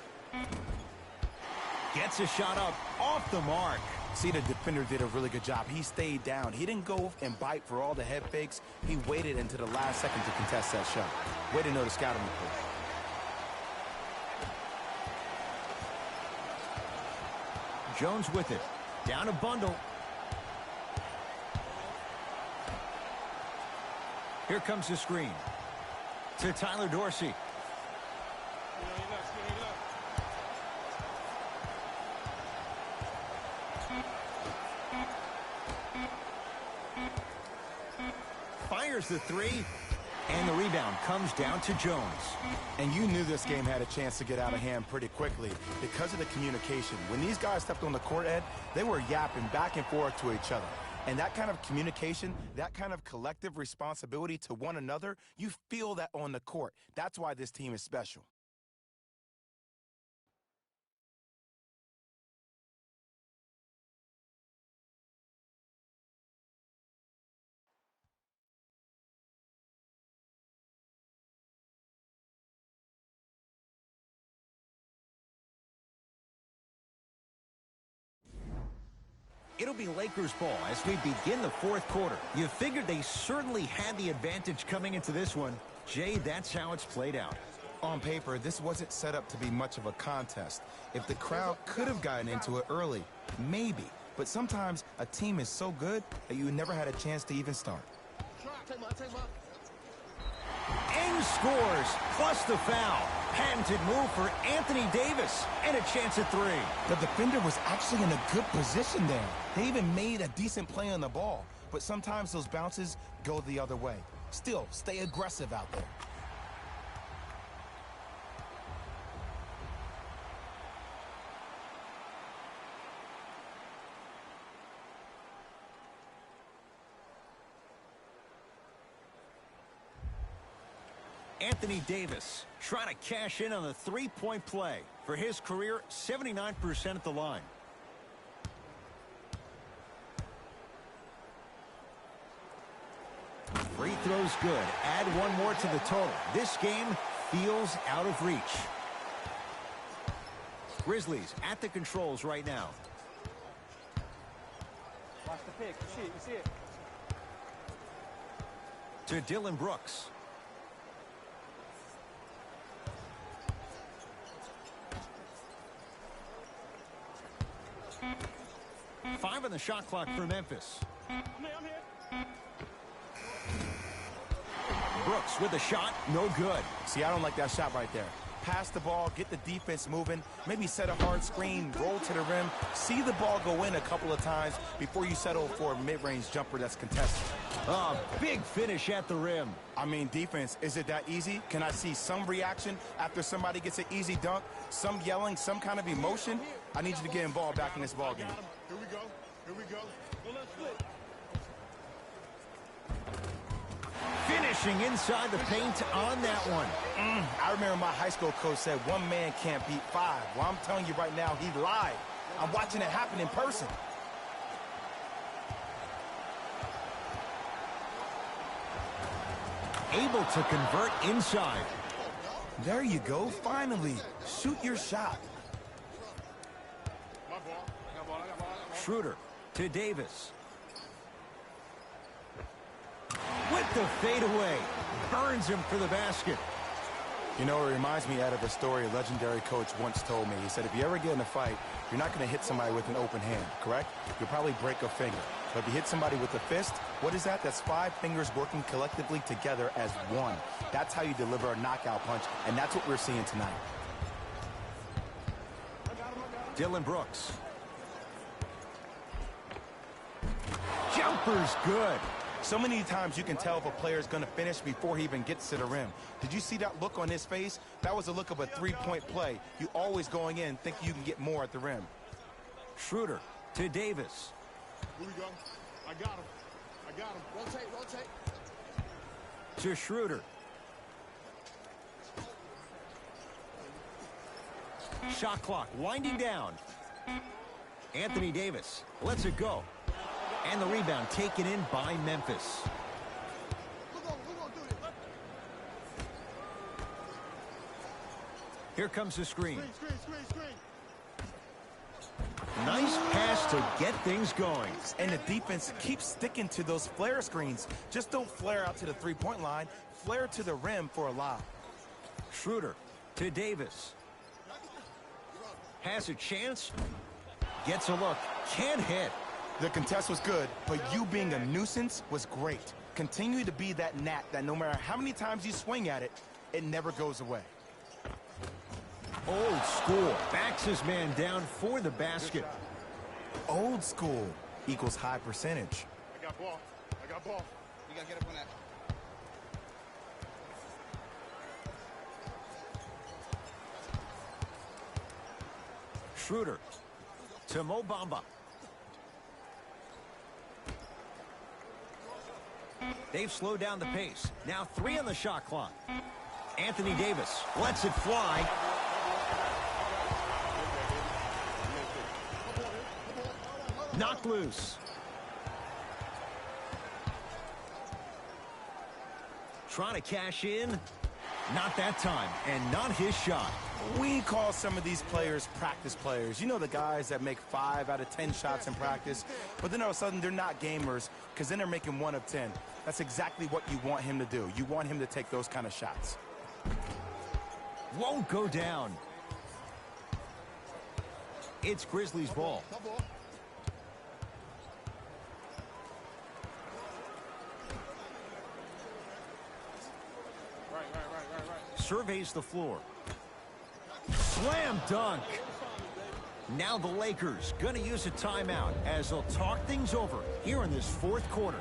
Gets a shot up off the mark. See, the defender did a really good job. He stayed down. He didn't go and bite for all the head fakes. He waited until the last second to contest that shot. Way to know the scouting report. Jones with it. Down a bundle. Here comes the screen. To Tyler Dorsey. Fires the 3, and the rebound comes down to Jones. And you knew this game had a chance to get out of hand pretty quickly because of the communication. When these guys stepped on the court, Ed, they were yapping back and forth to each other. And that kind of communication, that kind of collective responsibility to one another, you feel that on the court. That's why this team is special. It'll be Lakers ball as we begin the fourth quarter. You figured they certainly had the advantage coming into this one. Jay, that's how it's played out. On paper, this wasn't set up to be much of a contest. If the crowd could have gotten into it early, maybe. But sometimes a team is so good that you never had a chance to even start. And scores, plus the foul. Patented move for Anthony Davis, and a chance at 3. The defender was actually in a good position there. They even made a decent play on the ball, but sometimes those bounces go the other way. Still, stay aggressive out there. Anthony Davis trying to cash in on the three-point play. For his career, 79% at the line. Free throw's good. Add one more to the total. This game feels out of reach. Grizzlies at the controls right now. Watch the pick. You see it. You see it. To Dylan Brooks. Five on the shot clock for Memphis. I'm here. Brooks with a shot, no good. See, I don't like that shot right there. Pass the ball, get the defense moving, maybe set a hard screen, roll to the rim, see the ball go in a couple of times before you settle for a mid-range jumper that's contested. Oh, big finish at the rim. I mean, defense, is it that easy? Can I see some reaction after somebody gets an easy dunk? Some yelling, some kind of emotion? I need you to get involved back in this ball game. Here we go. Here we go. Well, let's split. Finishing inside the paint on that one. I remember my high school coach said one man can't beat five. Well, I'm telling you right now, he lied. I'm watching it happen in person. Able to convert inside. There you go, finally. Shoot your shot. My ball. I got ball. I got ball. Schroeder to Davis. With the fadeaway. Burns him for the basket. You know, it reminds me out of a story a legendary coach once told me. He said, if you ever get in a fight, you're not going to hit somebody with an open hand, correct? You'll probably break a finger. But if you hit somebody with a fist, what is that? That's 5 fingers working collectively together as one. That's how you deliver a knockout punch, and that's what we're seeing tonight. Dylan Brooks. Jumper's good. So many times you can tell if a player is going to finish before he even gets to the rim. Did you see that look on his face? That was the look of a three-point play. You always going in thinking you can get more at the rim. Schroeder to Davis. Here we go. I got him. I got him. Rotate, rotate. To Schroeder. Shot clock winding down. Anthony Davis lets it go. And the rebound taken in by Memphis. Here comes the screen. Screen. Nice pass to get things going. And the defense keeps sticking to those flare screens. Just don't flare out to the three-point line. Flare to the rim for a lob. Schroeder to Davis. Has a chance. Gets a look. Can't hit. The contest was good, but you being a nuisance was great. Continue to be that gnat that no matter how many times you swing at it, it never goes away. Old school. Backs his man down for the basket. Old school equals high percentage. I got ball. I got ball. You got to get up on that. Schroeder to Mo Bamba. They've slowed down the pace. Now 3 on the shot clock. Anthony Davis lets it fly. Knocked loose. Trying to cash in. Not that time, and not his shot. We call some of these players practice players. You know, the guys that make 5 out of 10 shots in practice, but then all of a sudden they're not gamers because then they're making 1 of 10. That's exactly what you want him to do. You want him to take those kind of shots. Won't go down. It's Grizzlies ball. Right. Surveys the floor. Slam dunk. Now the Lakers going to use a timeout as they'll talk things over here in this 4th quarter.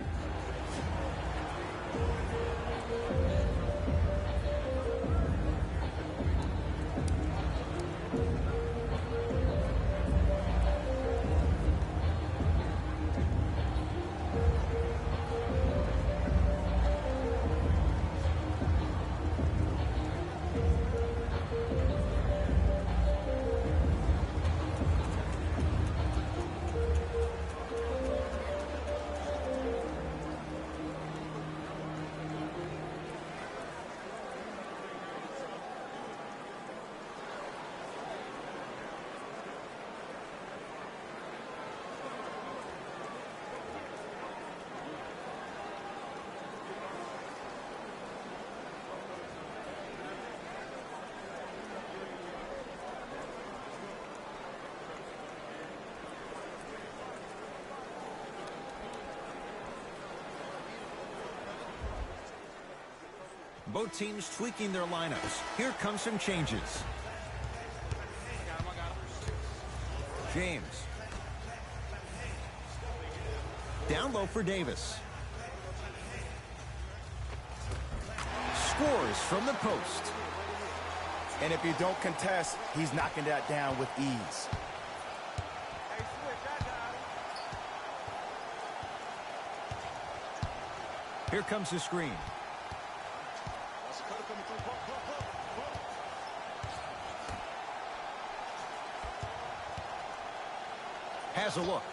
Both teams tweaking their lineups. Here come some changes. James. Down low for Davis. Scores from the post. And if you don't contest, he's knocking that down with ease. Here comes the screen. Has a look.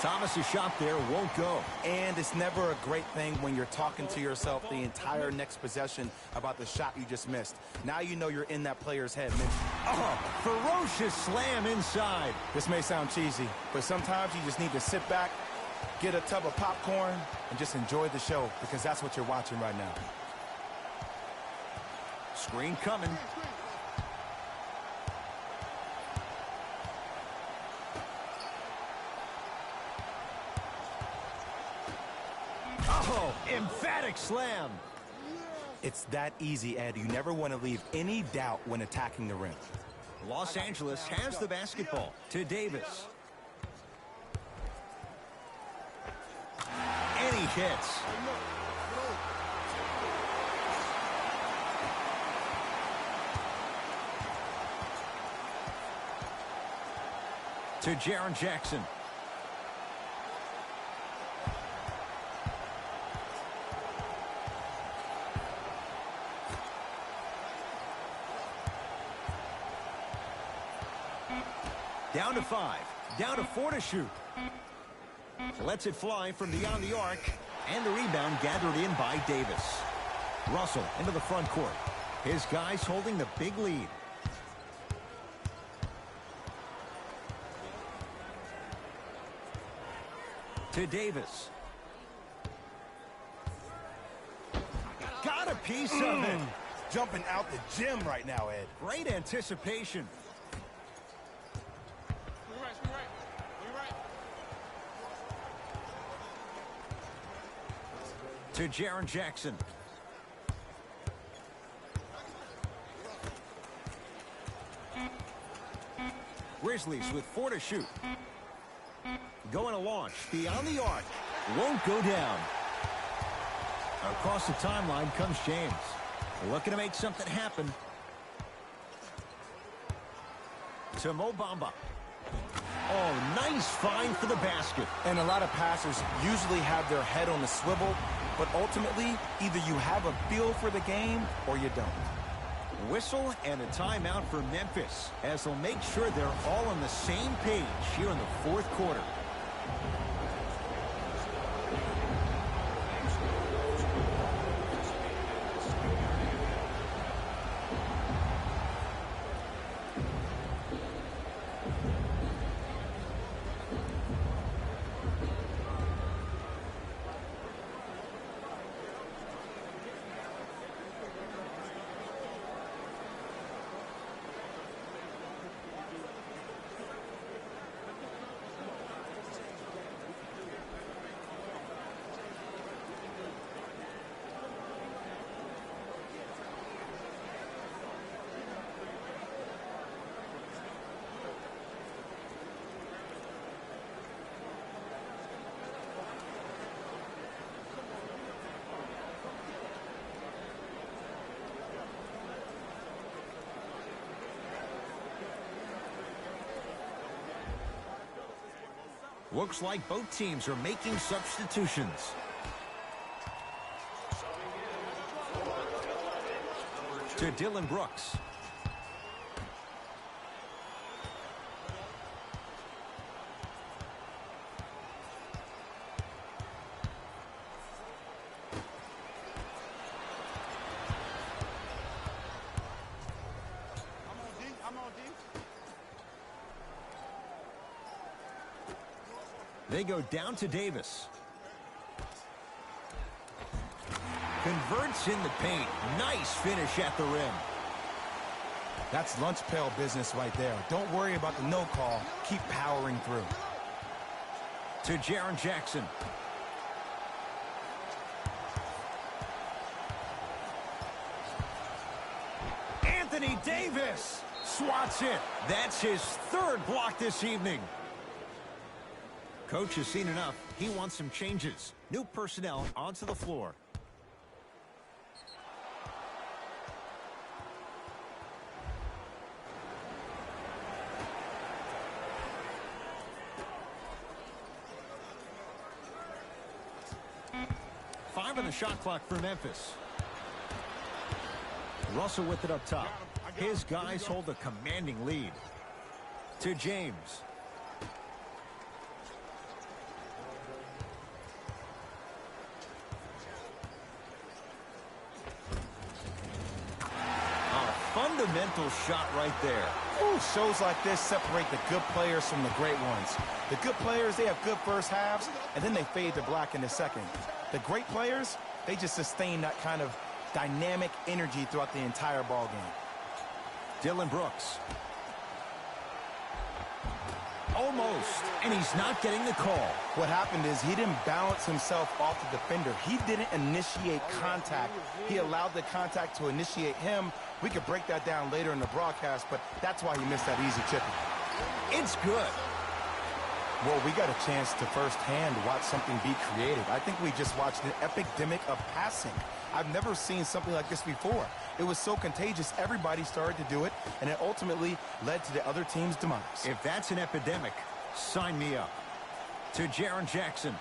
Thomas's shot there won't go. And it's never a great thing when you're talking to yourself the entire next possession about the shot you just missed. Now you know you're in that player's head. Oh, ferocious slam inside. This may sound cheesy, but sometimes you just need to sit back, get a tub of popcorn, and just enjoy the show, because that's what you're watching right now. Screen coming. Oh, emphatic slam. It's that easy, Ed. You never want to leave any doubt when attacking the rim. Los Angeles has the basketball to Davis. And he hits. To Jaren Jackson. Down to 5. Down to 4 to shoot. Lets it fly from beyond the arc. And the rebound gathered in by Davis. Russell into the front court. His guys holding the big lead. To Davis. Got a piece of it. Jumping out the gym right now, Ed. Great anticipation. To Jaren Jackson. Grizzlies with 4 to shoot. Going to launch beyond the arc. Won't go down. Across the timeline comes James. Looking to make something happen. To Mo Bamba. Oh, nice find for the basket. And a lot of passers usually have their head on the swivel, but ultimately, either you have a feel for the game or you don't. Whistle and a timeout for Memphis, as they'll make sure they're all on the same page here in the fourth quarter. Looks like both teams are making substitutions. To Dylan Brooks. They go down to Davis. Converts in the paint. Nice finish at the rim. That's lunch pail business right there. Don't worry about the no call. Keep powering through. To Jaren Jackson. Davis swats it. That's his third block this evening. Coach has seen enough. He wants some changes. New personnel onto the floor. Five on the shot clock for Memphis. Russell with it up top. His guys hold a commanding lead. To James. A fundamental shot right there. Ooh, shows like this separate the good players from the great ones. The good players, they have good first halves, and then they fade to black in the second. The great players, they just sustain that kind of dynamic energy throughout the entire ball game. Dylan Brooks. Almost, and he's not getting the call. What happened is he didn't balance himself off the defender. He didn't initiate contact. He allowed the contact to initiate him. We could break that down later in the broadcast, but that's why he missed that easy chipping. It's good. Well, we got a chance to firsthand watch something be created. I think we just watched an epidemic of passing. I've never seen something like this before. It was so contagious, everybody started to do it, and it ultimately led to the other team's demise. If that's an epidemic, sign me up. To Jaren Jackson.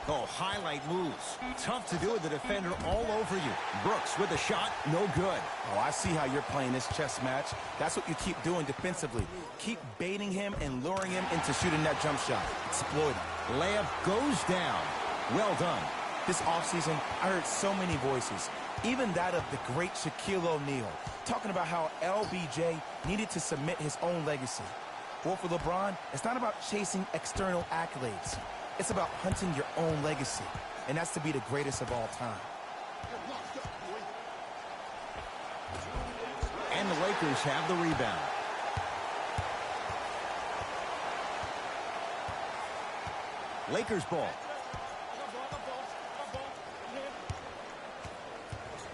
Oh, highlight moves. Tough to do with the defender all over you. Brooks with a shot, no good. Oh, I see how you're playing this chess match. That's what you keep doing defensively. Keep baiting him and luring him into shooting that jump shot. Exploit him. Layup goes down. Well done. This offseason, I heard so many voices, even that of the great Shaquille O'Neal, talking about how LBJ needed to submit his own legacy. Well, for LeBron, it's not about chasing external accolades. It's about hunting your own legacy, and that's to be the greatest of all time. And the Lakers have the rebound. Lakers ball.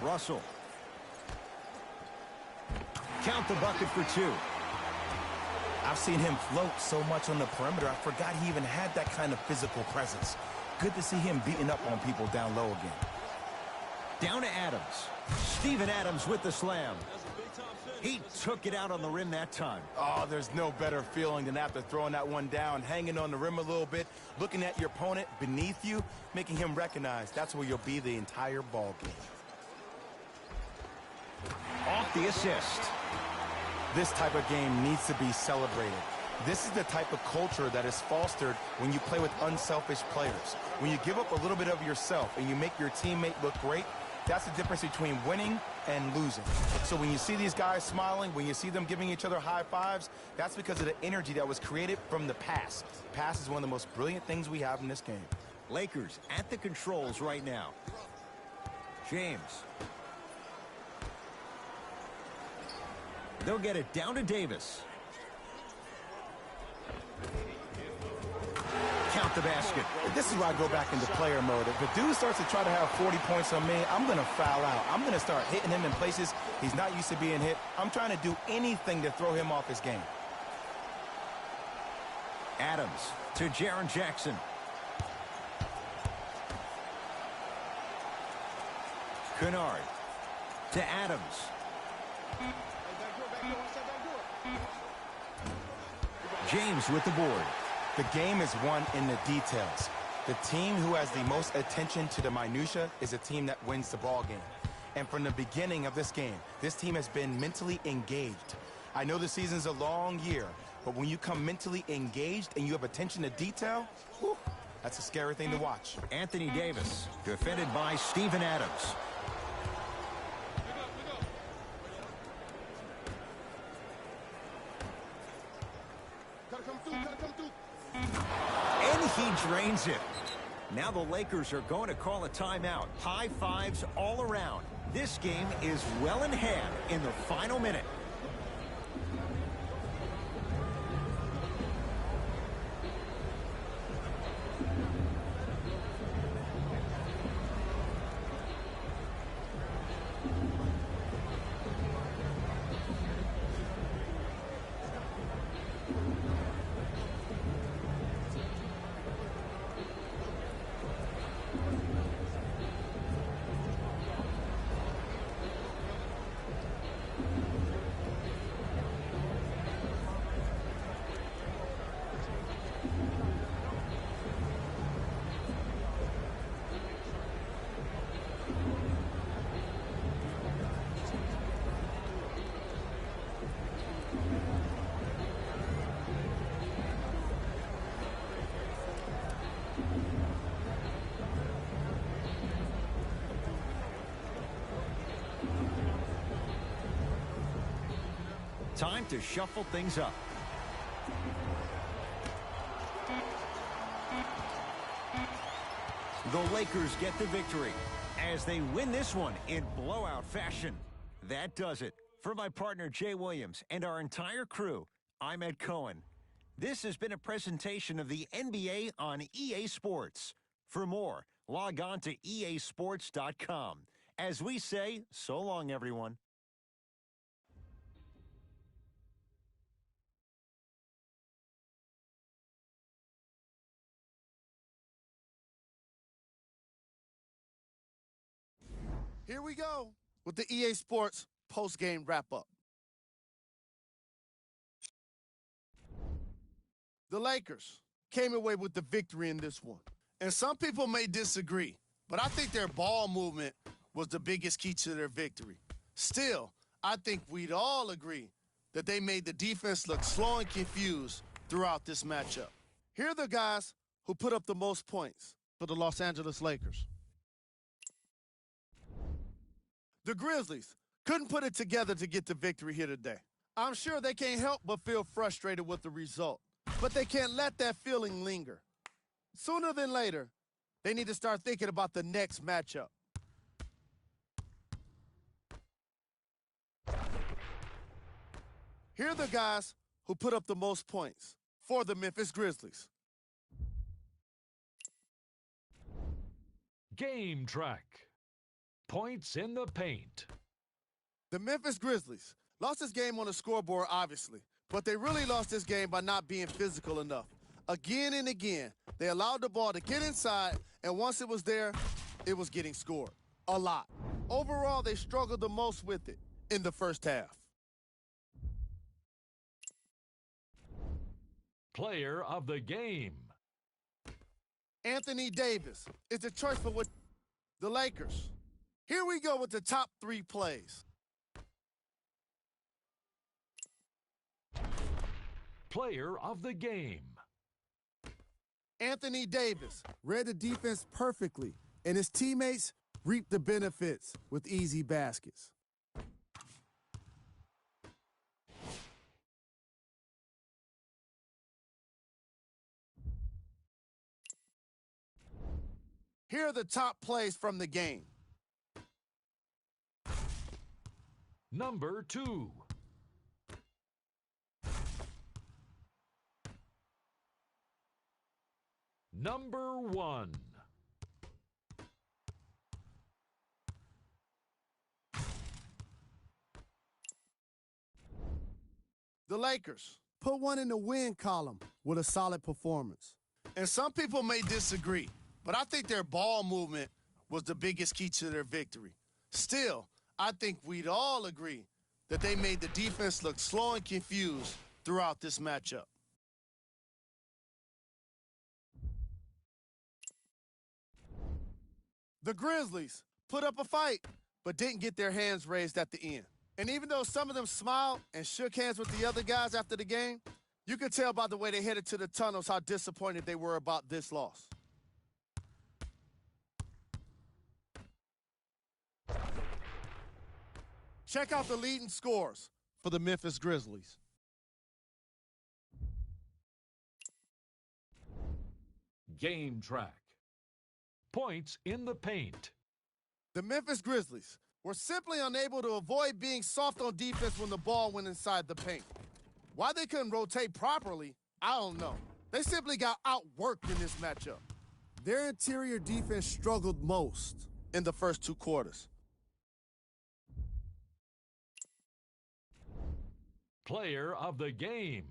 Russell. Count the bucket for two. I've seen him float so much on the perimeter, I forgot he even had that kind of physical presence. Good to see him beating up on people down low again. Down to Adams. Steven Adams with the slam. He took it out on the rim that time. Oh, there's no better feeling than after throwing that one down, hanging on the rim a little bit, looking at your opponent beneath you, making him recognize that's where you'll be the entire ball game. Off the assist. This type of game needs to be celebrated. This is the type of culture that is fostered when you play with unselfish players. When you give up a little bit of yourself and you make your teammate look great, that's the difference between winning and losing. So when you see these guys smiling, when you see them giving each other high fives, that's because of the energy that was created from the pass. Pass is one of the most brilliant things we have in this game. Lakers at the controls right now. James. They'll get it down to Davis. Count the basket. This is where I go back into player mode. If the dude starts to try to have 40 points on me, I'm going to foul out. I'm going to start hitting him in places he's not used to being hit. I'm trying to do anything to throw him off his game. Adams to Jaren Jackson. Kennard to Adams. James with the board. The game is won in the details. The team who has the most attention to the minutia is a team that wins the ball game. And from the beginning of this game, this team has been mentally engaged. I know the season's a long year, but when you come mentally engaged and you have attention to detail, whew, that's a scary thing to watch. Anthony Davis, defended by Steven Adams. And he drains it. Now the Lakers are going to call a timeout. High fives all around. This game is well in hand in the final minute. Time to shuffle things up. The Lakers get the victory as they win this one in blowout fashion. That does it. For my partner, Jay Williams, and our entire crew, I'm Ed Cohen. This has been a presentation of the NBA on EA Sports. For more, log on to easports.com. As we say, so long, everyone. Here we go with the EA Sports post-game wrap-up. The Lakers came away with the victory in this one. And some people may disagree, but I think their ball movement was the biggest key to their victory. Still, I think we'd all agree that they made the defense look slow and confused throughout this matchup. Here are the guys who put up the most points for the Los Angeles Lakers. The Grizzlies couldn't put it together to get the victory here today. I'm sure they can't help but feel frustrated with the result, but they can't let that feeling linger. Sooner than later, they need to start thinking about the next matchup. Here are the guys who put up the most points for the Memphis Grizzlies. Game track. Points in the paint. The Memphis Grizzlies lost this game on the scoreboard, obviously, but they really lost this game by not being physical enough. Again and again, they allowed the ball to get inside, and once it was there, it was getting scored. A lot. Overall, they struggled the most with it in the first half. Player of the game. Anthony Davis is the choice for what the Lakers. Here we go with the top 3 plays. Player of the game. Anthony Davis read the defense perfectly, and his teammates reaped the benefits with easy baskets. Here are the top plays from the game. Number 2. Number 1. The Lakers put one in the win column with a solid performance. And some people may disagree, but I think their ball movement was the biggest key to their victory. Still, I think we'd all agree that they made the defense look slow and confused throughout this matchup. The Grizzlies put up a fight, but didn't get their hands raised at the end. And even though some of them smiled and shook hands with the other guys after the game, you could tell by the way they headed to the tunnels how disappointed they were about this loss. Check out the leading scores for the Memphis Grizzlies. Game track. Points in the paint. The Memphis Grizzlies were simply unable to avoid being soft on defense when the ball went inside the paint. Why they couldn't rotate properly, I don't know. They simply got outworked in this matchup. Their interior defense struggled most in the first 2 quarters. Player of the game.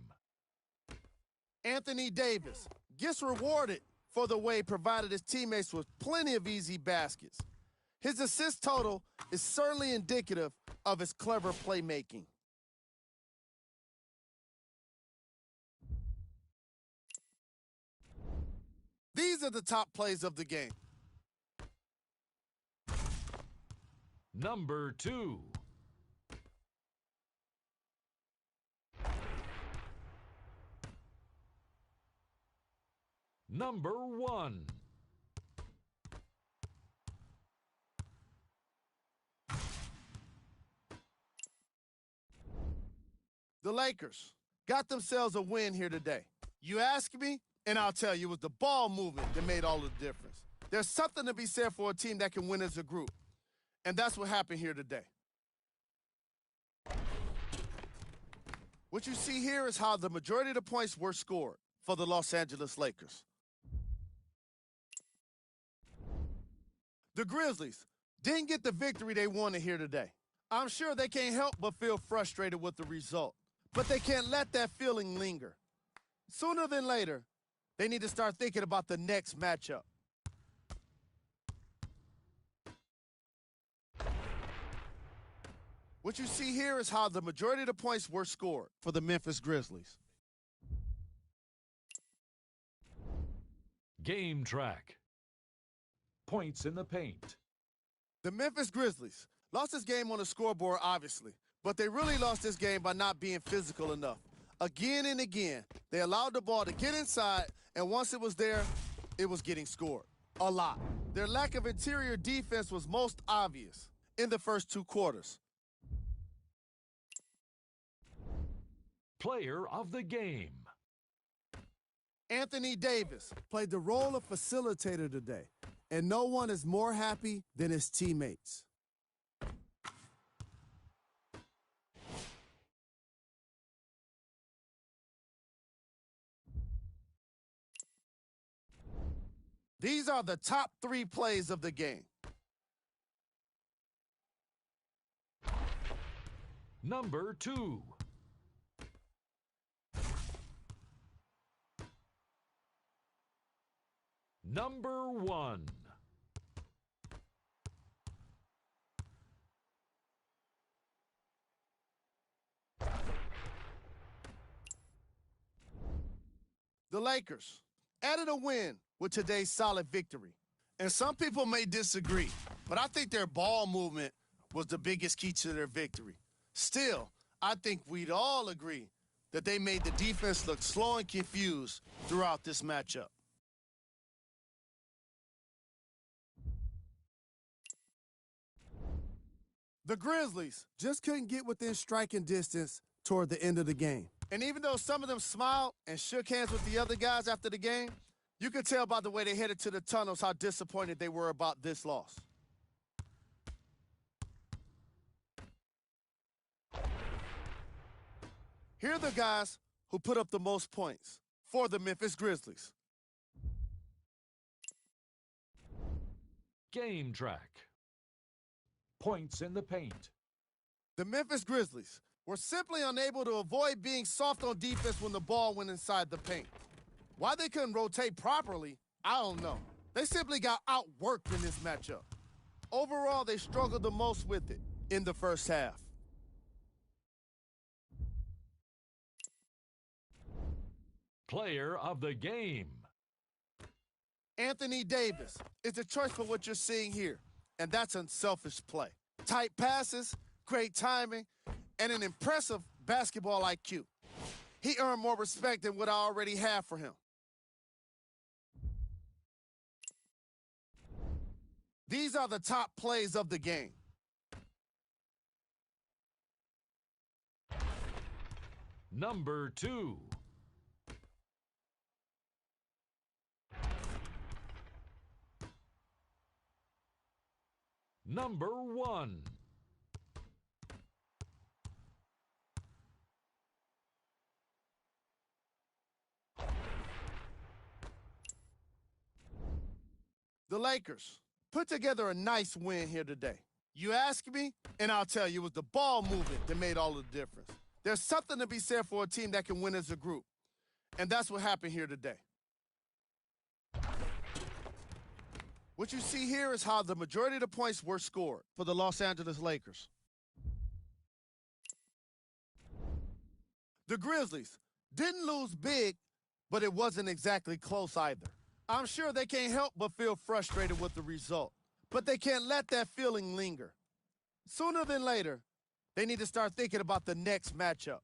Anthony Davis gets rewarded for the way he provided his teammates with plenty of easy baskets. His assist total is certainly indicative of his clever playmaking. These are the top plays of the game. Number 2. Number 1. The Lakers got themselves a win here today. You ask me, and I'll tell you, it was the ball movement that made all the difference. There's something to be said for a team that can win as a group, and that's what happened here today. What you see here is how the majority of the points were scored for the Los Angeles Lakers. The Grizzlies didn't get the victory they wanted here today. I'm sure they can't help but feel frustrated with the result, but they can't let that feeling linger. Sooner than later, they need to start thinking about the next matchup. What you see here is how the majority of the points were scored for the Memphis Grizzlies. Game track. Points in the paint. The Memphis Grizzlies lost this game on the scoreboard, obviously, but they really lost this game by not being physical enough. Again and again, they allowed the ball to get inside, and once it was there, it was getting scored. A lot. Their lack of interior defense was most obvious in the first two quarters. Player of the game. Anthony Davis played the role of facilitator today, and no one is more happy than his teammates. These are the top 3 plays of the game. Number 2. Number 1. The Lakers added a win with today's solid victory. And some people may disagree, but I think their ball movement was the biggest key to their victory. Still, I think we'd all agree that they made the defense look slow and confused throughout this matchup. The Grizzlies just couldn't get within striking distance toward the end of the game. And even though some of them smiled and shook hands with the other guys after the game, you could tell by the way they headed to the tunnels how disappointed they were about this loss. Here are the guys who put up the most points for the Memphis Grizzlies. Game track. Points in the paint. The Memphis Grizzlies were simply unable to avoid being soft on defense when the ball went inside the paint. Why they couldn't rotate properly, I don't know. They simply got outworked in this matchup. Overall, they struggled the most with it in the first half. Player of the game. Anthony Davis is the choice for what you're seeing here, and that's unselfish play. Tight passes, great timing, and an impressive basketball IQ. He earned more respect than what I already have for him. These are the top plays of the game. Number 2. Number 1. The Lakers put together a nice win here today. You ask me, and I'll tell you, it was the ball movement that made all the difference. There's something to be said for a team that can win as a group, and that's what happened here today. What you see here is how the majority of the points were scored for the Los Angeles Lakers. The Grizzlies didn't lose big, but it wasn't exactly close either. I'm sure they can't help but feel frustrated with the result, but they can't let that feeling linger. Sooner than later, they need to start thinking about the next matchup.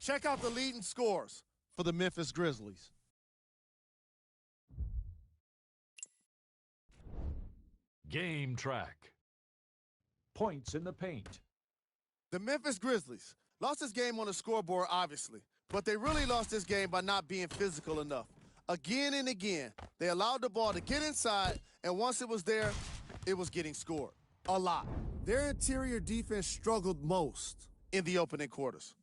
Check out the leading scores for the Memphis Grizzlies. Game track. Points in the paint. The Memphis Grizzlies lost this game on the scoreboard, obviously, but they really lost this game by not being physical enough. Again and again, they allowed the ball to get inside, and once it was there, it was getting scored. A lot. Their interior defense struggled most in the opening quarters.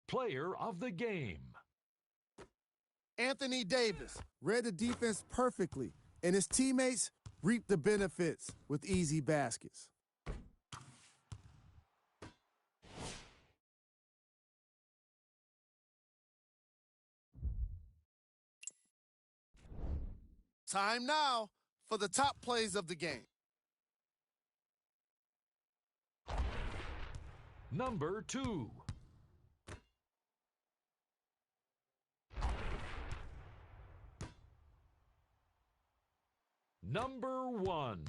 Player of the game. Anthony Davis read the defense perfectly, and his teammates reaped the benefits with easy baskets. Time now for the top plays of the game. Number 2. Number 1.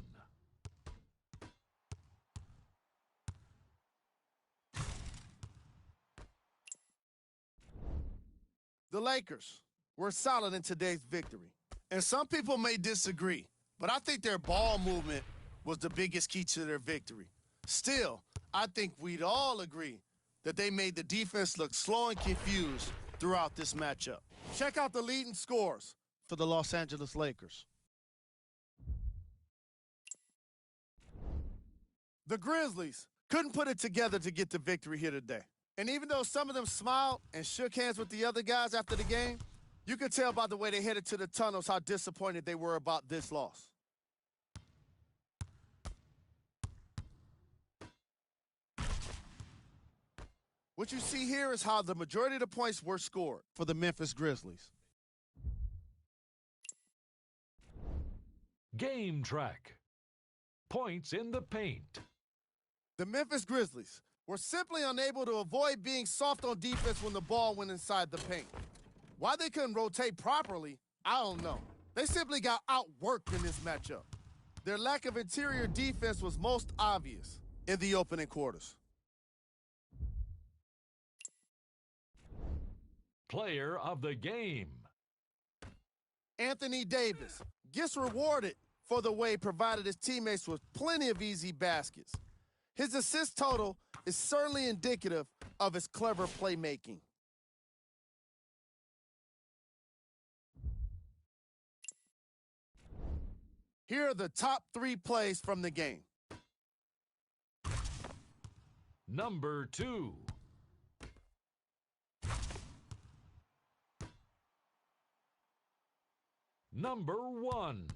The Lakers were solid in today's victory. And some people may disagree, but I think their ball movement was the biggest key to their victory. Still, I think we'd all agree that they made the defense look slow and confused throughout this matchup. Check out the leading scores for the Los Angeles Lakers. The Grizzlies couldn't put it together to get the victory here today. And even though some of them smiled and shook hands with the other guys after the game, you could tell by the way they headed to the tunnels how disappointed they were about this loss. What you see here is how the majority of the points were scored for the Memphis Grizzlies. Game track. Points in the paint. The Memphis Grizzlies were simply unable to avoid being soft on defense when the ball went inside the paint. Why they couldn't rotate properly, I don't know. They simply got outworked in this matchup. Their lack of interior defense was most obvious in the opening quarters. Player of the game. Anthony Davis gets rewarded for the way he provided his teammates with plenty of easy baskets. His assist total is certainly indicative of his clever playmaking. Here are the top 3 plays from the game. Number 2. Number 1.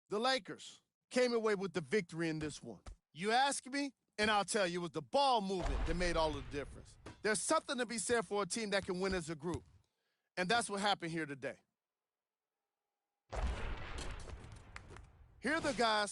The Lakers came away with the victory in this one. You ask me, and I'll tell you, it was the ball movement that made all the difference. There's something to be said for a team that can win as a group, and that's what happened here today. Here are the guys